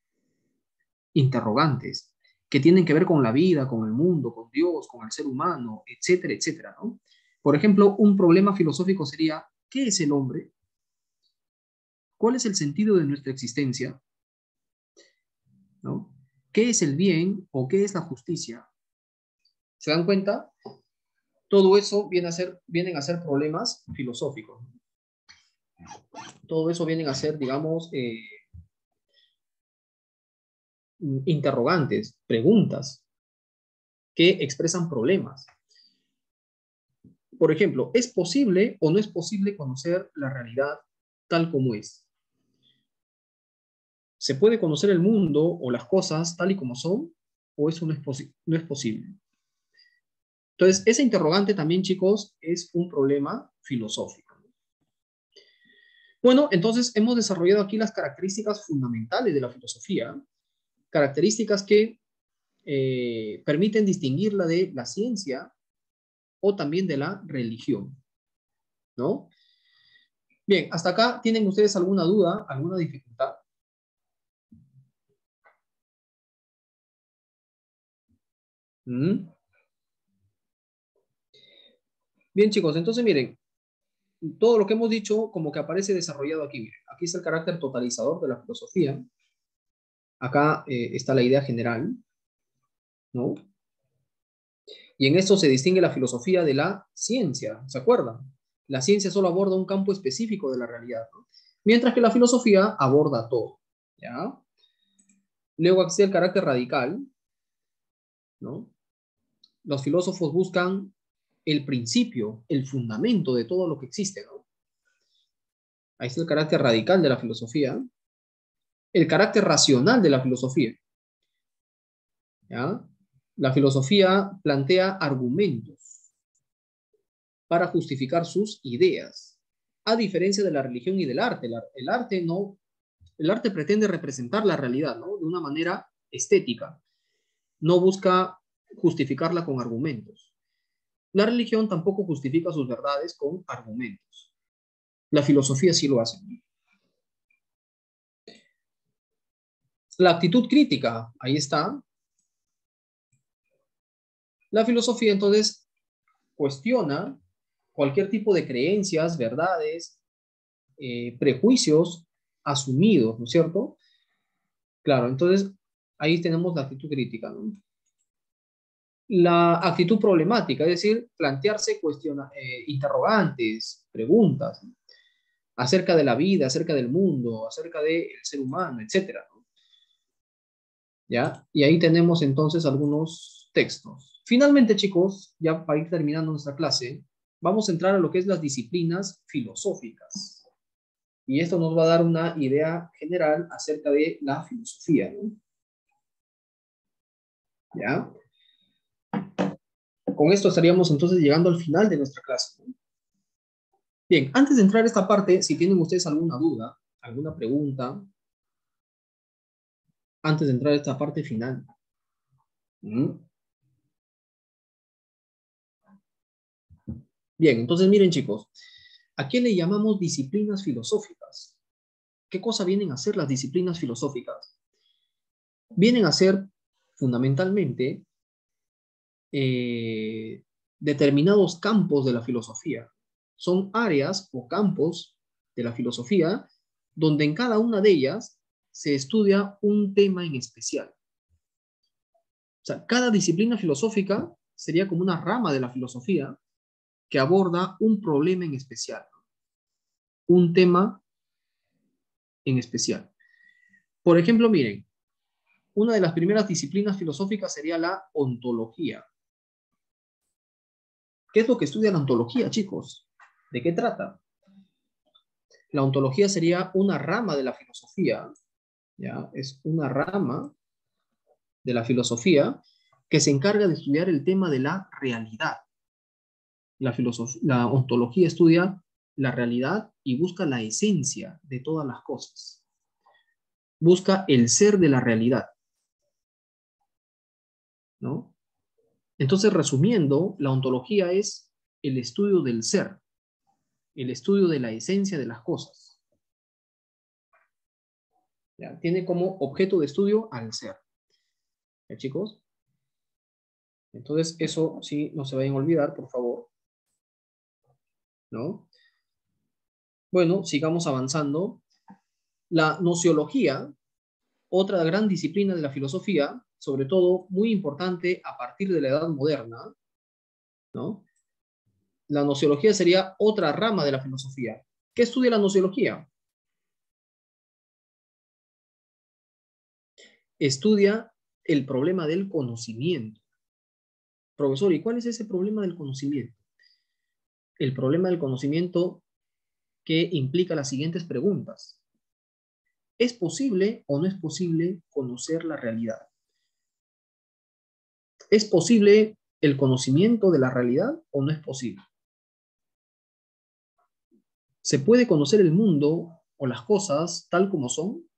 interrogantes, que tienen que ver con la vida, con el mundo, con Dios, con el ser humano, etcétera, etcétera, ¿no? Por ejemplo, un problema filosófico sería, ¿qué es el hombre? ¿Cuál es el sentido de nuestra existencia? ¿No? ¿Qué es el bien o qué es la justicia? ¿Se dan cuenta? Todo eso vienen a ser problemas filosóficos. Todo eso vienen a ser, digamos, interrogantes, preguntas que expresan problemas. Por ejemplo, ¿es posible o no es posible conocer la realidad tal como es? ¿Se puede conocer el mundo o las cosas tal y como son? ¿O eso no es posible? Entonces, ese interrogante también, chicos, es un problema filosófico. Bueno, entonces hemos desarrollado aquí las características fundamentales de la filosofía, características que permiten distinguirla de la ciencia o también de la religión, ¿no? Bien, hasta acá, ¿tienen ustedes alguna duda, alguna dificultad? ¿Mm? Bien, chicos, entonces miren, todo lo que hemos dicho como que aparece desarrollado aquí. Miren, aquí está el carácter totalizador de la filosofía. Acá está la idea general, ¿no? Y en esto se distingue la filosofía de la ciencia, ¿se acuerdan? La ciencia solo aborda un campo específico de la realidad, ¿no? Mientras que la filosofía aborda todo, ¿ya? Luego existe el carácter radical, ¿no? Los filósofos buscan el principio, el fundamento de todo lo que existe, ¿no? Ahí está el carácter radical de la filosofía, el carácter racional de la filosofía, ¿ya? La filosofía plantea argumentos para justificar sus ideas, a diferencia de la religión y del arte. El arte no, el arte pretende representar la realidad, ¿no? De una manera estética, no busca justificarla con argumentos. La religión tampoco justifica sus verdades con argumentos. La filosofía sí lo hace. La actitud crítica, ahí está. La filosofía entonces cuestiona cualquier tipo de creencias, verdades, prejuicios asumidos, ¿no es cierto? Claro, entonces ahí tenemos la actitud crítica, ¿no? La actitud problemática, es decir, plantearse interrogantes, preguntas, ¿no? Acerca de la vida, acerca del mundo, acerca del ser humano, etcétera, ¿no? ¿Ya? Y ahí tenemos entonces algunos textos. Finalmente, chicos, ya para ir terminando nuestra clase, vamos a entrar a lo que es las disciplinas filosóficas. Y esto nos va a dar una idea general acerca de la filosofía, ¿no? ¿Ya? Con esto estaríamos entonces llegando al final de nuestra clase, ¿no? Bien, antes de entrar a esta parte, si tienen ustedes alguna duda, alguna pregunta, antes de entrar a esta parte final. ¿Mm? Bien, entonces miren chicos, ¿a qué le llamamos disciplinas filosóficas? ¿Qué cosa vienen a ser las disciplinas filosóficas? Vienen a ser fundamentalmente eh, determinados campos de la filosofía. Son áreas o campos de la filosofía donde en cada una de ellas se estudia un tema en especial. O sea, cada disciplina filosófica sería como una rama de la filosofía que aborda un problema en especial, un tema en especial. Por ejemplo, miren, una de las primeras disciplinas filosóficas sería la ontología. ¿Qué es lo que estudia la ontología, chicos? ¿De qué trata? La ontología sería una rama de la filosofía, ¿ya? Es una rama de la filosofía que se encarga de estudiar el tema de la realidad. La ontología estudia la realidad y busca la esencia de todas las cosas. Busca el ser de la realidad, ¿no? Entonces, resumiendo, la ontología es el estudio del ser, el estudio de la esencia de las cosas. ¿Ya? Tiene como objeto de estudio al ser. ¿Ya, chicos? Entonces, eso sí, no se vayan a olvidar, por favor. ¿no? Bueno, sigamos avanzando. La nociología, otra gran disciplina de la filosofía, sobre todo muy importante a partir de la Edad Moderna, ¿no? La nociología sería otra rama de la filosofía. ¿Qué estudia la nociología? Estudia el problema del conocimiento. Profesor, ¿y cuál es ese problema del conocimiento? El problema del conocimiento que implica las siguientes preguntas. ¿Es posible o no es posible conocer la realidad? ¿Es posible el conocimiento de la realidad o no es posible? ¿Se puede conocer el mundo o las cosas tal como son?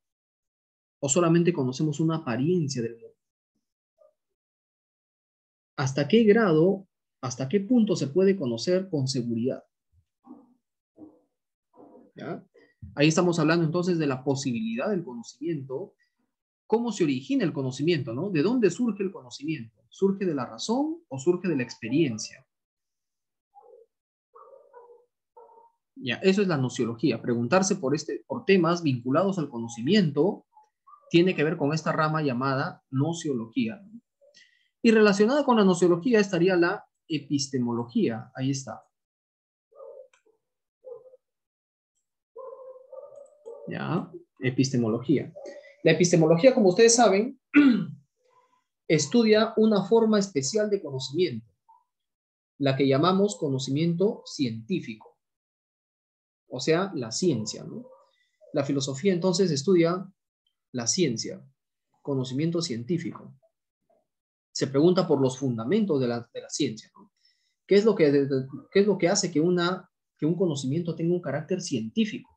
¿O solamente conocemos una apariencia del mundo? ¿Hasta qué grado, hasta qué punto se puede conocer con seguridad? ¿Ya? Ahí estamos hablando entonces de la posibilidad del conocimiento. ¿Cómo se origina el conocimiento, no? ¿De dónde surge el conocimiento? ¿Surge de la razón o surge de la experiencia? Ya, eso es la nociología. Preguntarse por temas vinculados al conocimiento tiene que ver con esta rama llamada nociología, ¿no? Y relacionada con la nociología estaría la epistemología. Ahí está. Ya, epistemología. La epistemología, como ustedes saben, estudia una forma especial de conocimiento, la que llamamos conocimiento científico, o sea, la ciencia, ¿no? La filosofía entonces estudia la ciencia, conocimiento científico. Se pregunta por los fundamentos de la ciencia, ¿no? ¿Qué es lo que hace que un conocimiento tenga un carácter científico?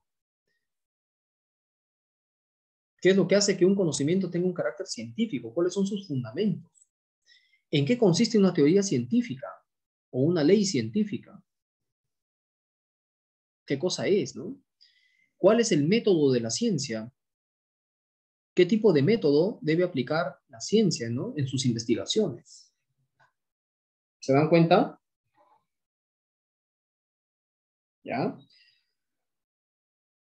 ¿Qué es lo que hace que un conocimiento tenga un carácter científico? ¿Cuáles son sus fundamentos? ¿En qué consiste una teoría científica o una ley científica? ¿Qué cosa es, no? ¿Cuál es el método de la ciencia? ¿Qué tipo de método debe aplicar la ciencia, ¿no? En sus investigaciones? ¿Se dan cuenta? ¿Ya?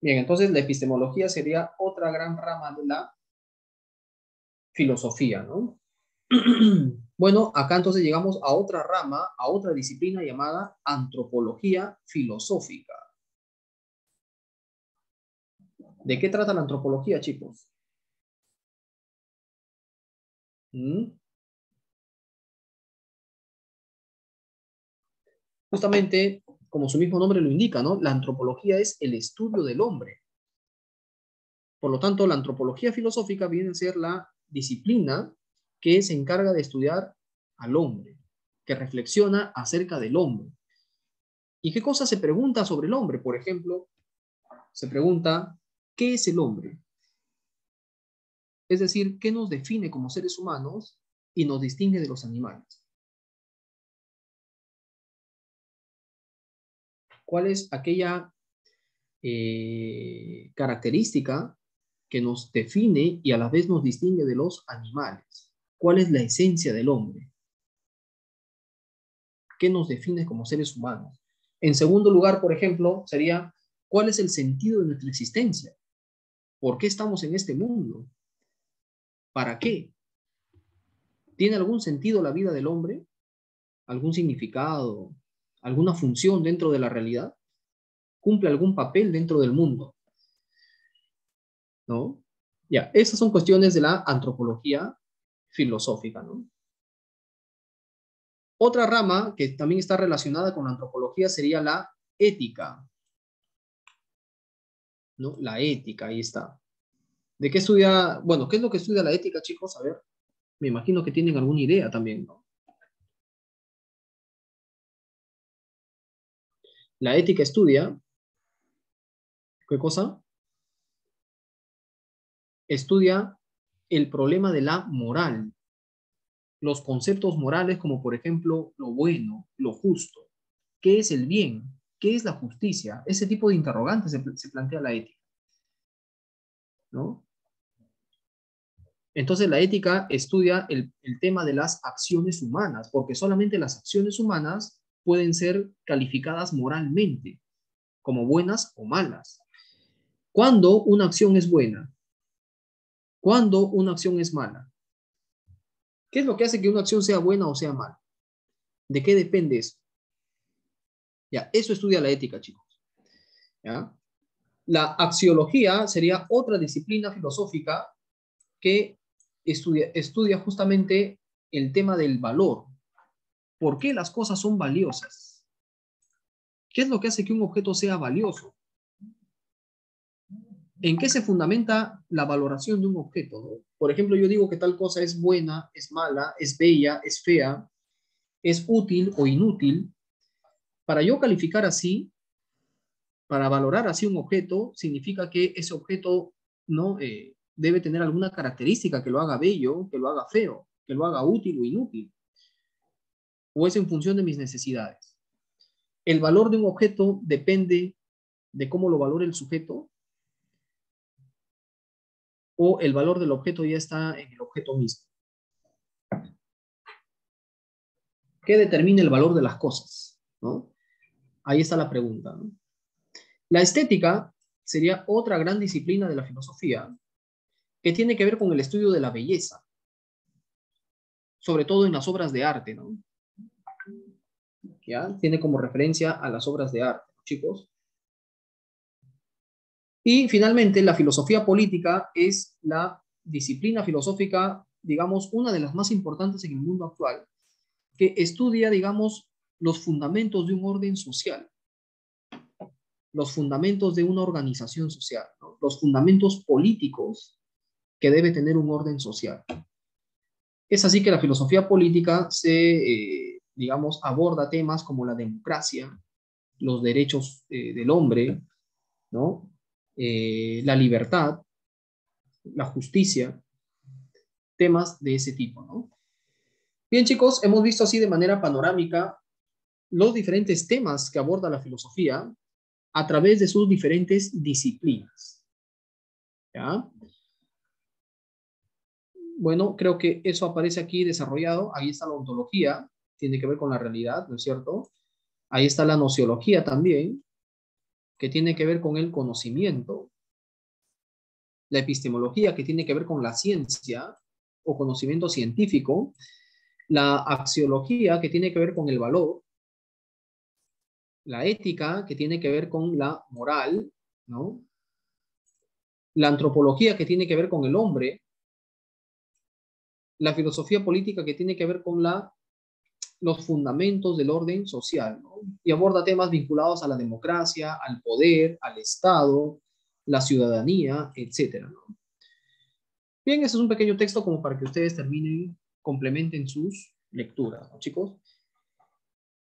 Bien, entonces la epistemología sería otra gran rama de la filosofía, ¿no? Bueno, acá entonces llegamos a otra rama, a otra disciplina llamada antropología filosófica. ¿De qué trata la antropología, chicos? ¿Mm? Justamente, como su mismo nombre lo indica, ¿no? La antropología es el estudio del hombre. Por lo tanto, la antropología filosófica viene a ser la disciplina que se encarga de estudiar al hombre, que reflexiona acerca del hombre. ¿Y qué cosa se pregunta sobre el hombre? Por ejemplo, se pregunta, ¿qué es el hombre? Es decir, ¿qué nos define como seres humanos y nos distingue de los animales? ¿Cuál es aquella característica que nos define y a la vez nos distingue de los animales? ¿Cuál es la esencia del hombre? ¿Qué nos define como seres humanos? En segundo lugar, por ejemplo, sería, ¿cuál es el sentido de nuestra existencia? ¿Por qué estamos en este mundo? ¿Para qué? ¿Tiene algún sentido la vida del hombre? ¿Algún significado? ¿Alguna función dentro de la realidad? ¿Cumple algún papel dentro del mundo? ¿No? Ya, esas son cuestiones de la antropología filosófica, ¿no? Otra rama que también está relacionada con la antropología sería la ética, ¿no? La ética, ahí está. ¿De qué estudia? Bueno, ¿qué es lo que estudia la ética, chicos? A ver, me imagino que tienen alguna idea también, ¿no? La ética estudia, ¿qué cosa? Estudia el problema de la moral, los conceptos morales como por ejemplo lo bueno, lo justo, qué es el bien, qué es la justicia, ese tipo de interrogantes se plantea la ética, ¿no? Entonces la ética estudia el tema de las acciones humanas, porque solamente las acciones humanas pueden ser calificadas moralmente como buenas o malas. ¿Cuándo una acción es buena? ¿Cuándo una acción es mala? ¿Qué es lo que hace que una acción sea buena o sea mala? ¿De qué depende eso? Ya, eso estudia la ética, chicos. ¿Ya? La axiología sería otra disciplina filosófica que estudia justamente el tema del valor. ¿Por qué las cosas son valiosas? ¿Qué es lo que hace que un objeto sea valioso? ¿En qué se fundamenta la valoración de un objeto? ¿No? Por ejemplo, yo digo que tal cosa es buena, es mala, es bella, es fea, es útil o inútil. Para yo calificar así, para valorar así un objeto, significa que ese objeto no debe tener alguna característica que lo haga bello, que lo haga feo, que lo haga útil o inútil, o es en función de mis necesidades. El valor de un objeto depende de cómo lo valore el sujeto, o el valor del objeto ya está en el objeto mismo. ¿Qué determina el valor de las cosas? ¿No? Ahí está la pregunta, ¿no? La estética sería otra gran disciplina de la filosofía que tiene que ver con el estudio de la belleza, sobre todo en las obras de arte, ¿no? ¿Ya? Tiene como referencia a las obras de arte, ¿no, chicos? Y finalmente, la filosofía política es la disciplina filosófica, digamos, una de las más importantes en el mundo actual, que estudia, digamos, los fundamentos de un orden social, los fundamentos de una organización social, ¿no? Los fundamentos políticos que debe tener un orden social. Es así que la filosofía política digamos, aborda temas como la democracia, los derechos del hombre, ¿no? La libertad, la justicia, temas de ese tipo, ¿no? Bien, chicos, hemos visto así de manera panorámica los diferentes temas que aborda la filosofía a través de sus diferentes disciplinas. ¿Ya? Bueno, creo que eso aparece aquí desarrollado. Ahí está la ontología, tiene que ver con la realidad, ¿no es cierto? Ahí está la nociología también, que tiene que ver con el conocimiento. La epistemología, que tiene que ver con la ciencia o conocimiento científico. La axiología, que tiene que ver con el valor. La ética, que tiene que ver con la moral, ¿no? La antropología, que tiene que ver con el hombre. La filosofía política, que tiene que ver con los fundamentos del orden social, ¿no? Y aborda temas vinculados a la democracia, al poder, al Estado, la ciudadanía, etcétera, ¿no? Bien, ese es un pequeño texto como para que ustedes terminen, complementen sus lecturas, ¿no, chicos?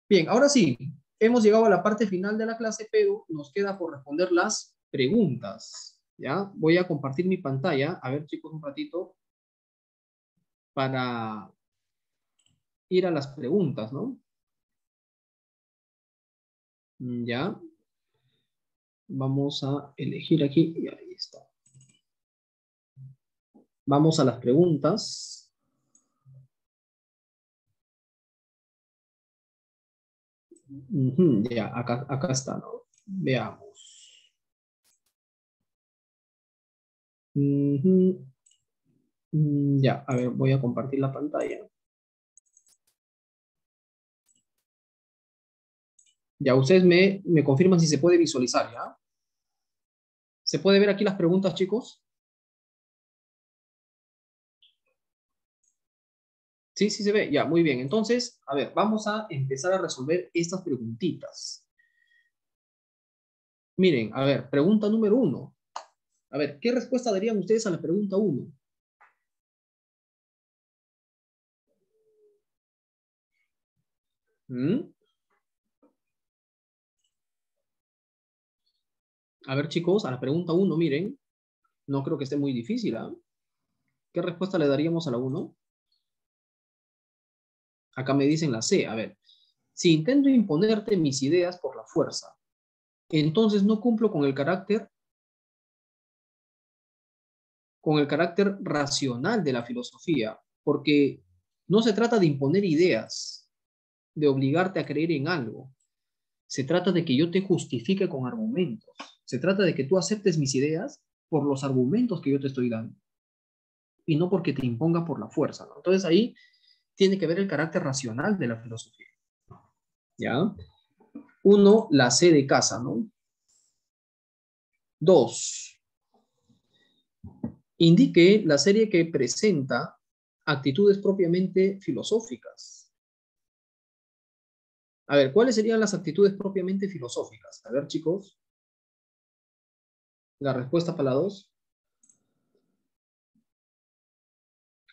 Bien, ahora sí, hemos llegado a la parte final de la clase, pero nos queda por responder las preguntas, ¿ya? Voy a compartir mi pantalla, a ver, chicos, un ratito, para ir a las preguntas, ¿no? Ya, vamos a elegir aquí, y ahí está. Vamos a las preguntas. Ya, acá está, ¿no? Veamos. Ya, a ver, voy a compartir la pantalla. Ya, ustedes me confirman si se puede visualizar, ¿ya? ¿Se puede ver aquí las preguntas, chicos? Sí, sí se ve. Ya, muy bien. Entonces, a ver, vamos a empezar a resolver estas preguntitas. Miren, a ver, pregunta número 1. A ver, ¿qué respuesta darían ustedes a la pregunta 1? A ver, chicos, a la pregunta 1, miren, no creo que esté muy difícil, ¿ah? ¿Qué respuesta le daríamos a la 1? Acá me dicen la C. A ver, si intento imponerte mis ideas por la fuerza, entonces no cumplo con el carácter racional de la filosofía, porque no se trata de imponer ideas, de obligarte a creer en algo. Se trata de que yo te justifique con argumentos. Se trata de que tú aceptes mis ideas por los argumentos que yo te estoy dando y no porque te imponga por la fuerza, ¿no? Entonces ahí tiene que ver el carácter racional de la filosofía. ¿Ya? Uno, la C de casa, ¿no? Dos, indique la serie que presenta actitudes propiamente filosóficas. A ver, ¿cuáles serían las actitudes propiamente filosóficas? A ver, chicos. La respuesta para la 2.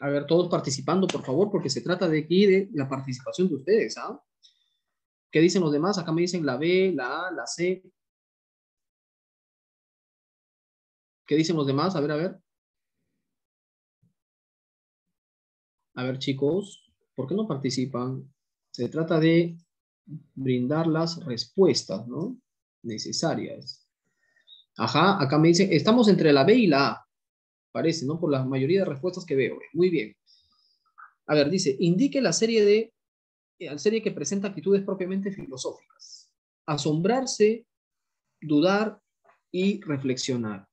A ver, todos participando, por favor, porque se trata de aquí de la participación de ustedes, ¿ah? ¿Qué dicen los demás? Acá me dicen la B, la A, la C. ¿Qué dicen los demás? A ver, a ver. A ver, chicos, ¿por qué no participan? Se trata de brindar las respuestas, ¿no? Necesarias. Ajá, acá me dicen, estamos entre la B y la A. Parece, ¿no? Por la mayoría de respuestas que veo. Muy bien. A ver, dice, indique la serie que presenta actitudes propiamente filosóficas. Asombrarse, dudar y reflexionar.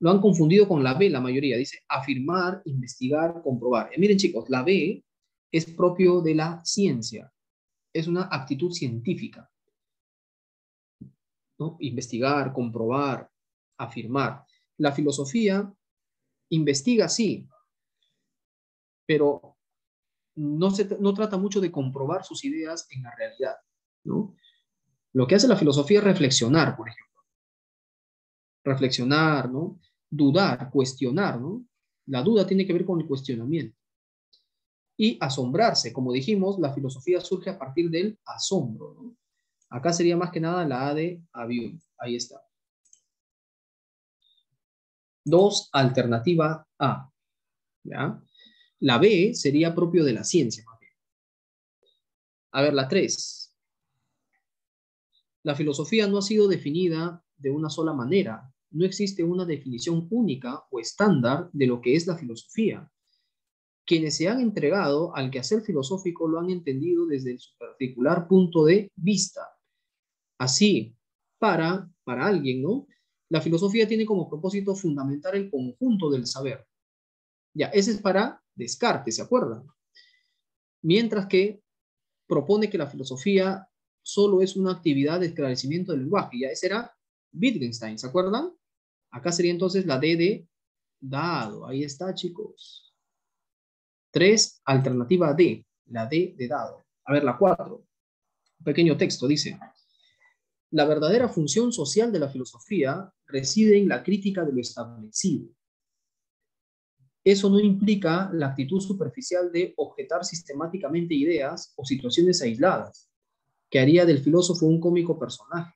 Lo han confundido con la B, la mayoría. Dice afirmar, investigar, comprobar. Miren, chicos, la B es propio de la ciencia. Es una actitud científica, ¿no? Investigar, comprobar, afirmar. La filosofía investiga, sí, pero no trata mucho de comprobar sus ideas en la realidad, ¿no? Lo que hace la filosofía es reflexionar, por ejemplo. Reflexionar, ¿no? Dudar, cuestionar, ¿no? La duda tiene que ver con el cuestionamiento. Y asombrarse, como dijimos, la filosofía surge a partir del asombro, ¿no? Acá sería más que nada la A de avión. Ahí está. 2, alternativa A. ¿Ya? La B sería propio de la ciencia, más bien. A ver, la 3. La filosofía no ha sido definida de una sola manera. No existe una definición única o estándar de lo que es la filosofía. Quienes se han entregado al quehacer filosófico lo han entendido desde su particular punto de vista. Así, para alguien, ¿no? La filosofía tiene como propósito fundamentar el conjunto del saber. Ya, ese es para Descartes, ¿se acuerdan? Mientras que propone que la filosofía solo es una actividad de esclarecimiento del lenguaje. Ya ese era Wittgenstein, ¿se acuerdan? Acá sería entonces la D de dado. Ahí está, chicos. 3, alternativa D, la D de dado. A ver, la 4. Un pequeño texto, dice. La verdadera función social de la filosofía reside en la crítica de lo establecido. Eso no implica la actitud superficial de objetar sistemáticamente ideas o situaciones aisladas, que haría del filósofo un cómico personaje.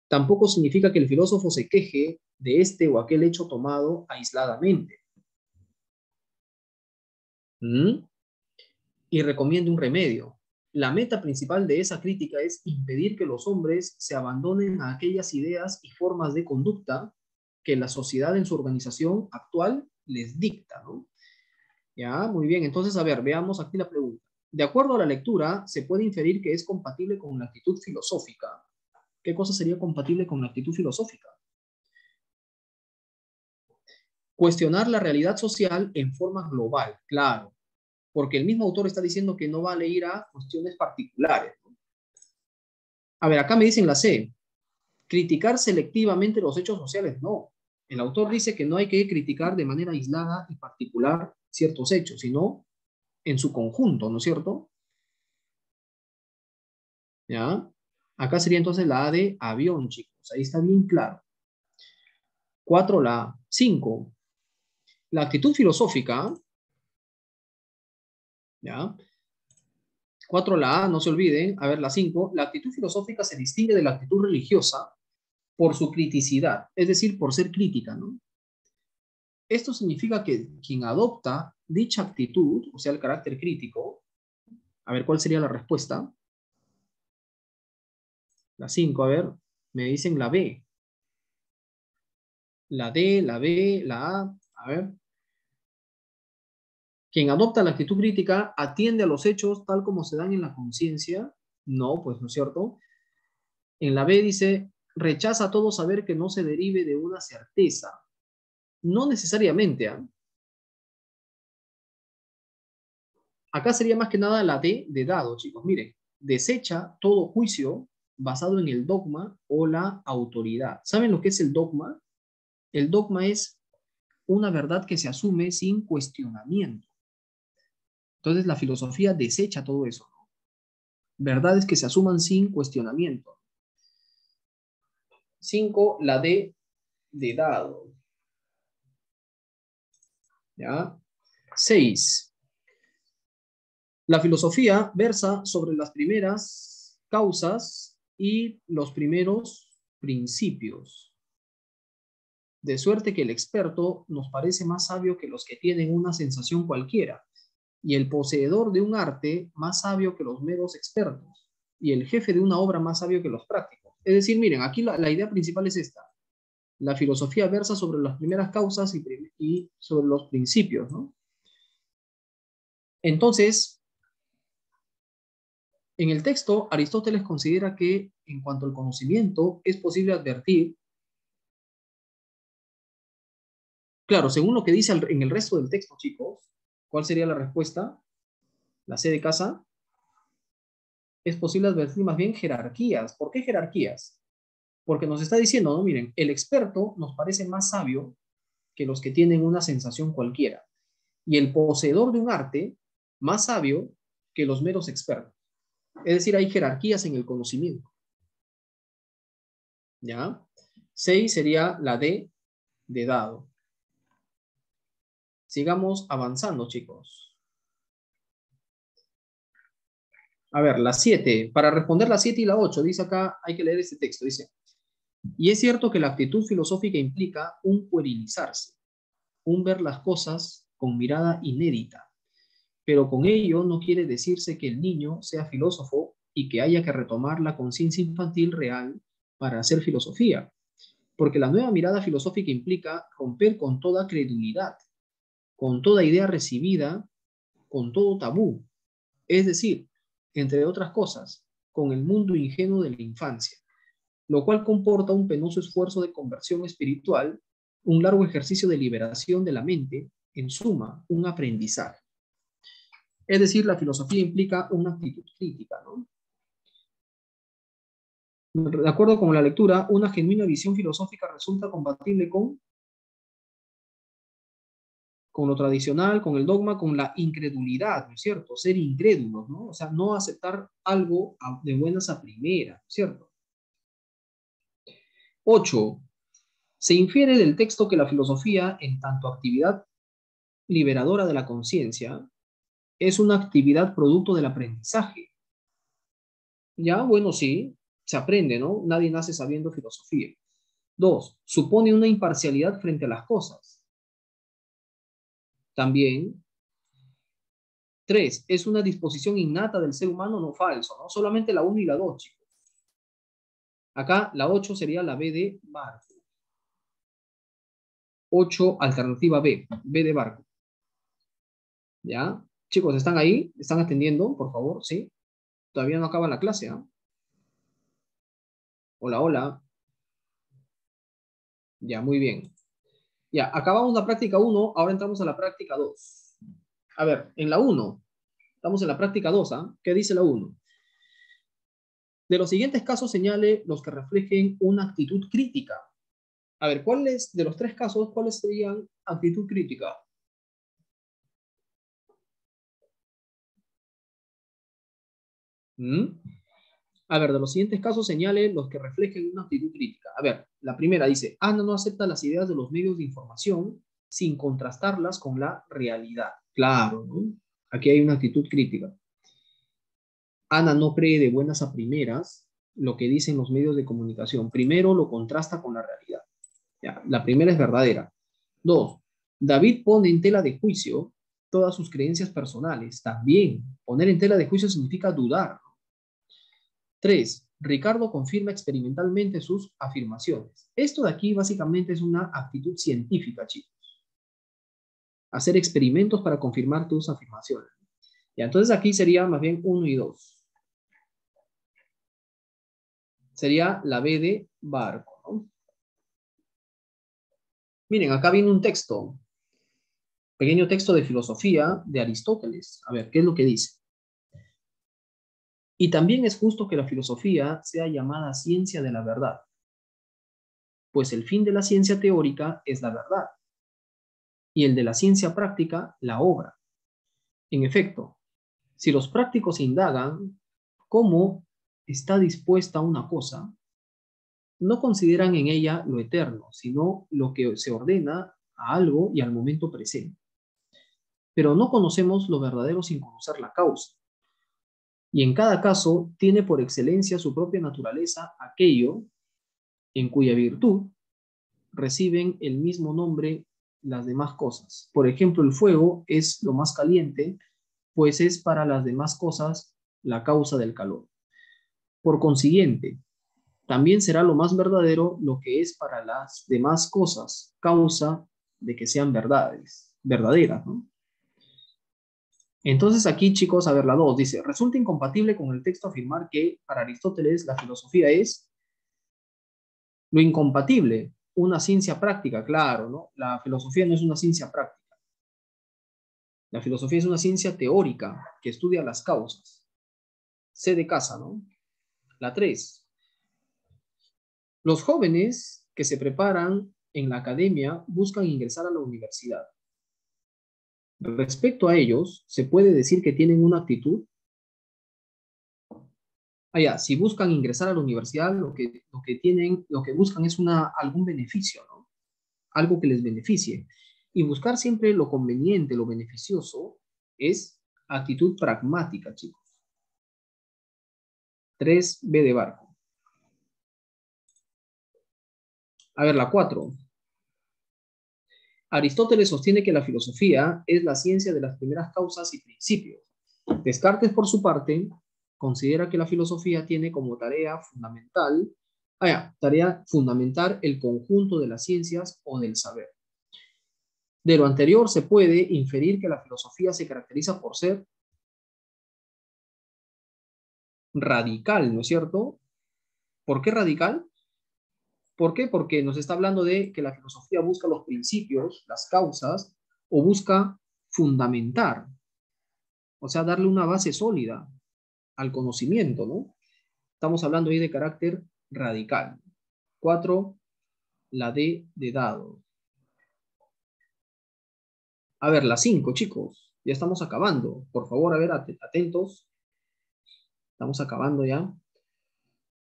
Tampoco significa que el filósofo se queje de este o aquel hecho tomado aisladamente. Y recomiende un remedio. La meta principal de esa crítica es impedir que los hombres se abandonen a aquellas ideas y formas de conducta que la sociedad en su organización actual les dicta, ¿no? Ya, muy bien. Entonces, a ver, veamos aquí la pregunta. De acuerdo a la lectura, se puede inferir que es compatible con la actitud filosófica. ¿Qué cosa sería compatible con la actitud filosófica? Cuestionar la realidad social en forma global, claro, porque el mismo autor está diciendo que no vale ir a cuestiones particulares. A ver, acá me dicen la C, criticar selectivamente los hechos sociales, no. El autor dice que no hay que criticar de manera aislada y particular ciertos hechos, sino en su conjunto, ¿no es cierto? ¿Ya? Acá sería entonces la A de avión, chicos. Ahí está bien claro. 4, la A. 5. La actitud filosófica, ¿ya? 4, la A, no se olviden. A ver, la 5. La actitud filosófica se distingue de la actitud religiosa por su criticidad, es decir, por ser crítica, ¿no? Esto significa que quien adopta dicha actitud, o sea, el carácter crítico, a ver, ¿cuál sería la respuesta? La 5, a ver, me dicen la B. La D, la B, la A, a ver. Quien adopta la actitud crítica atiende a los hechos tal como se dan en la conciencia. No, pues no es cierto. En la B dice, rechaza todo saber que no se derive de una certeza. No necesariamente, ¿eh? Acá sería más que nada la D de dado, chicos. Miren, desecha todo juicio basado en el dogma o la autoridad. ¿Saben lo que es el dogma? El dogma es una verdad que se asume sin cuestionamiento. Entonces la filosofía desecha todo eso, ¿no? Verdades que se asuman sin cuestionamiento. 5, la D de dado. ¿Ya? 6. La filosofía versa sobre las primeras causas y los primeros principios. De suerte que el experto nos parece más sabio que los que tienen una sensación cualquiera, y el poseedor de un arte más sabio que los meros expertos, y el jefe de una obra más sabio que los prácticos. Es decir, miren, aquí la idea principal es esta. La filosofía versa sobre las primeras causas y sobre los principios, ¿no? Entonces, en el texto, Aristóteles considera que, en cuanto al conocimiento, es posible advertir, claro, según lo que dice en el resto del texto, chicos, ¿cuál sería la respuesta? La C de casa. Es posible advertir más bien jerarquías. ¿Por qué jerarquías? Porque nos está diciendo, ¿no? Miren, el experto nos parece más sabio que los que tienen una sensación cualquiera. Y el poseedor de un arte, más sabio que los meros expertos. Es decir, hay jerarquías en el conocimiento. ¿Ya? 6 sería la D de dado. Sigamos avanzando, chicos. A ver, la 7. Para responder la 7 y la 8, dice acá, hay que leer este texto. Dice, y es cierto que la actitud filosófica implica un puerilizarse, un ver las cosas con mirada inédita, pero con ello no quiere decirse que el niño sea filósofo y que haya que retomar la conciencia infantil real para hacer filosofía, porque la nueva mirada filosófica implica romper con toda credulidad, con toda idea recibida, con todo tabú, es decir, entre otras cosas, con el mundo ingenuo de la infancia, lo cual comporta un penoso esfuerzo de conversión espiritual, un largo ejercicio de liberación de la mente, en suma, un aprendizaje. Es decir, la filosofía implica una actitud crítica, ¿no? De acuerdo con la lectura, una genuina visión filosófica resulta compatible con lo tradicional, con el dogma, con la incredulidad, ¿no es cierto? Ser incrédulos, ¿no? O sea, no aceptar algo de buenas a primeras, ¿cierto? 8. Se infiere del texto que la filosofía, en tanto actividad liberadora de la conciencia, es una actividad producto del aprendizaje. Ya, bueno, sí, se aprende, ¿no? Nadie nace sabiendo filosofía. 2. Supone una imparcialidad frente a las cosas. También. 3. Es una disposición innata del ser humano, no falso, ¿no? Solamente la 1 y la 2, chicos. Acá la 8 sería la B de barco. 8, alternativa B, B de barco. ¿Ya? Chicos, ¿están ahí? ¿Están atendiendo, por favor? ¿Sí? Todavía no acaba la clase, ¿ah? Hola, hola. Ya, muy bien. Ya, acabamos la práctica 1, ahora entramos a la práctica 2. A ver, en la 1, estamos en la práctica 2, ¿ah? ¿Qué dice la 1? De los siguientes casos señale los que reflejen una actitud crítica. A ver, ¿cuáles de los 3 casos, cuáles serían actitud crítica? ¿Mm? A ver, de los siguientes casos señale los que reflejen una actitud crítica. A ver, la primera dice, Ana no acepta las ideas de los medios de información sin contrastarlas con la realidad. Claro, ¿no? Aquí hay una actitud crítica. Ana no cree de buenas a primeras lo que dicen los medios de comunicación. Primero lo contrasta con la realidad. Ya, la primera es verdadera. 2. David pone en tela de juicio todas sus creencias personales. También, poner en tela de juicio significa dudar. 3. Ricardo confirma experimentalmente sus afirmaciones. Esto de aquí básicamente es una actitud científica, chicos. hacer experimentos para confirmar tus afirmaciones. Ya, entonces aquí sería más bien 1 y 2. Sería la B de barco, ¿no? Miren, acá viene un texto, pequeño texto de filosofía de Aristóteles. A ver, ¿qué es lo que dice? Y también es justo que la filosofía sea llamada ciencia de la verdad, pues el fin de la ciencia teórica es la verdad, y el de la ciencia práctica, la obra. En efecto, si los prácticos indagan cómo está dispuesta una cosa, no consideran en ella lo eterno, sino lo que se ordena a algo y al momento presente. Pero no conocemos lo verdadero sin conocer la causa. Y en cada caso tiene por excelencia su propia naturaleza aquello en cuya virtud reciben el mismo nombre las demás cosas. Por ejemplo, el fuego es lo más caliente, pues es para las demás cosas la causa del calor. Por consiguiente, también será lo más verdadero lo que es para las demás cosas, causa de que sean verdaderas, ¿no? Entonces aquí, chicos, a ver, la 2 dice, resulta incompatible con el texto afirmar que para Aristóteles la filosofía es lo incompatible, una ciencia práctica, claro, ¿no? La filosofía no es una ciencia práctica. La filosofía es una ciencia teórica que estudia las causas. C de casa, ¿no? La 3. Los jóvenes que se preparan en la academia buscan ingresar a la universidad. Respecto a ellos, se puede decir que tienen una actitud. Si buscan ingresar a la universidad, lo que buscan es algún beneficio, ¿no? Algo que les beneficie. Y buscar siempre lo conveniente, lo beneficioso, es actitud pragmática, chicos. 3B de barco. A ver, la 4. Aristóteles sostiene que la filosofía es la ciencia de las primeras causas y principios. Descartes, por su parte, considera que la filosofía tiene como tarea fundamental el conjunto de las ciencias o del saber. De lo anterior se puede inferir que la filosofía se caracteriza por ser radical, ¿no es cierto? ¿Por qué radical? ¿Por qué? Porque nos está hablando de que la filosofía busca los principios, las causas, o busca fundamentar, o sea, darle una base sólida al conocimiento, ¿no? Estamos hablando ahí de carácter radical. 4, la D de dado. A ver, la 5, chicos. Ya estamos acabando. Por favor, a ver, atentos. Estamos acabando ya.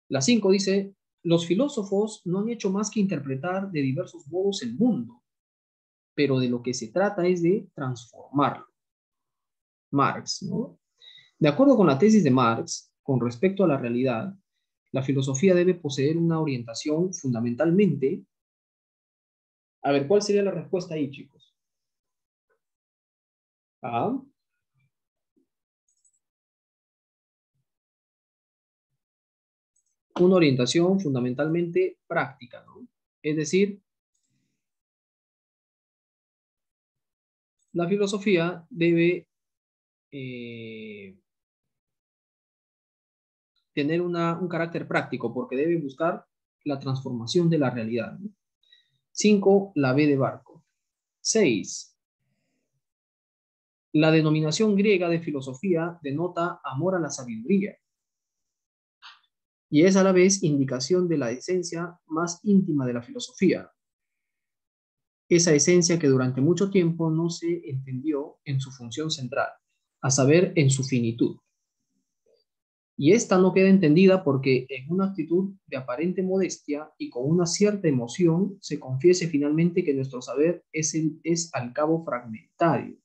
La 5 dice, los filósofos no han hecho más que interpretar de diversos modos el mundo, pero de lo que se trata es de transformarlo. Marx, ¿no? De acuerdo con la tesis de Marx, con respecto a la realidad, la filosofía debe poseer una orientación fundamentalmente. A ver, ¿cuál sería la respuesta ahí, chicos? Ah, una orientación fundamentalmente práctica, ¿no? Es decir, la filosofía debe tener un carácter práctico porque debe buscar la transformación de la realidad, ¿no? 5, la B de barco. 6. La denominación griega de filosofía denota amor a la sabiduría y es a la vez indicación de la esencia más íntima de la filosofía, esa esencia que durante mucho tiempo no se entendió en su función central, a saber, en su finitud. Y esta no queda entendida porque en una actitud de aparente modestia y con una cierta emoción se confiese finalmente que nuestro saber es al cabo fragmentario.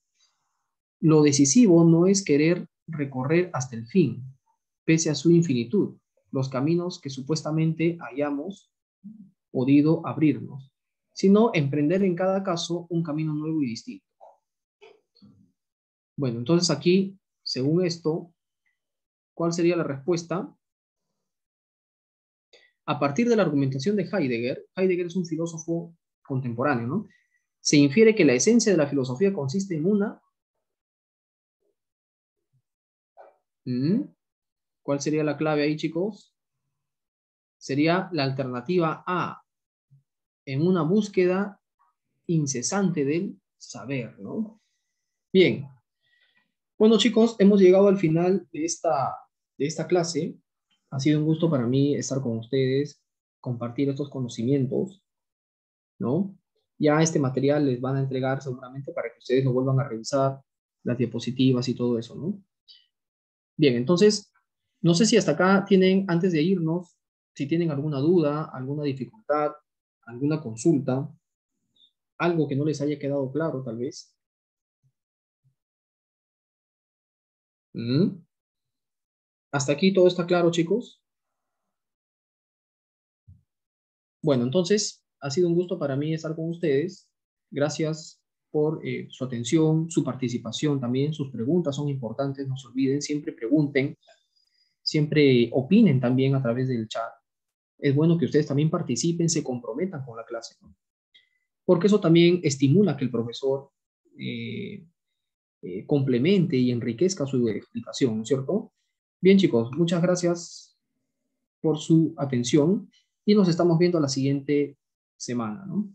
Lo decisivo no es querer recorrer hasta el fin, pese a su infinitud, los caminos que supuestamente hayamos podido abrirnos, sino emprender en cada caso un camino nuevo y distinto. Bueno, entonces aquí, según esto, ¿cuál sería la respuesta? A partir de la argumentación de Heidegger, Heidegger es un filósofo contemporáneo, ¿no? Se infiere que la esencia de la filosofía consiste en una... ¿Cuál sería la clave ahí, chicos? Sería la alternativa A, en una búsqueda incesante del saber, ¿no? Bien. Bueno, chicos, hemos llegado al final de esta clase. Ha sido un gusto para mí estar con ustedes, compartir estos conocimientos, ¿no? Ya este material les van a entregar seguramente para que ustedes lo vuelvan a revisar, las diapositivas y todo eso, ¿no? Bien, entonces, no sé si hasta acá tienen, antes de irnos, si tienen alguna duda, alguna dificultad, alguna consulta, algo que no les haya quedado claro, tal vez. ¿Mm? ¿Hasta aquí todo está claro, chicos? Bueno, entonces, ha sido un gusto para mí estar con ustedes. Gracias por su atención, su participación también. Sus preguntas son importantes, no se olviden, siempre pregunten, siempre opinen también a través del chat. Es bueno que ustedes también participen, se comprometan con la clase, ¿no? Porque eso también estimula que el profesor eh, complemente y enriquezca su explicación, ¿no es cierto? Bien, chicos, muchas gracias por su atención y nos estamos viendo la siguiente semana, ¿no?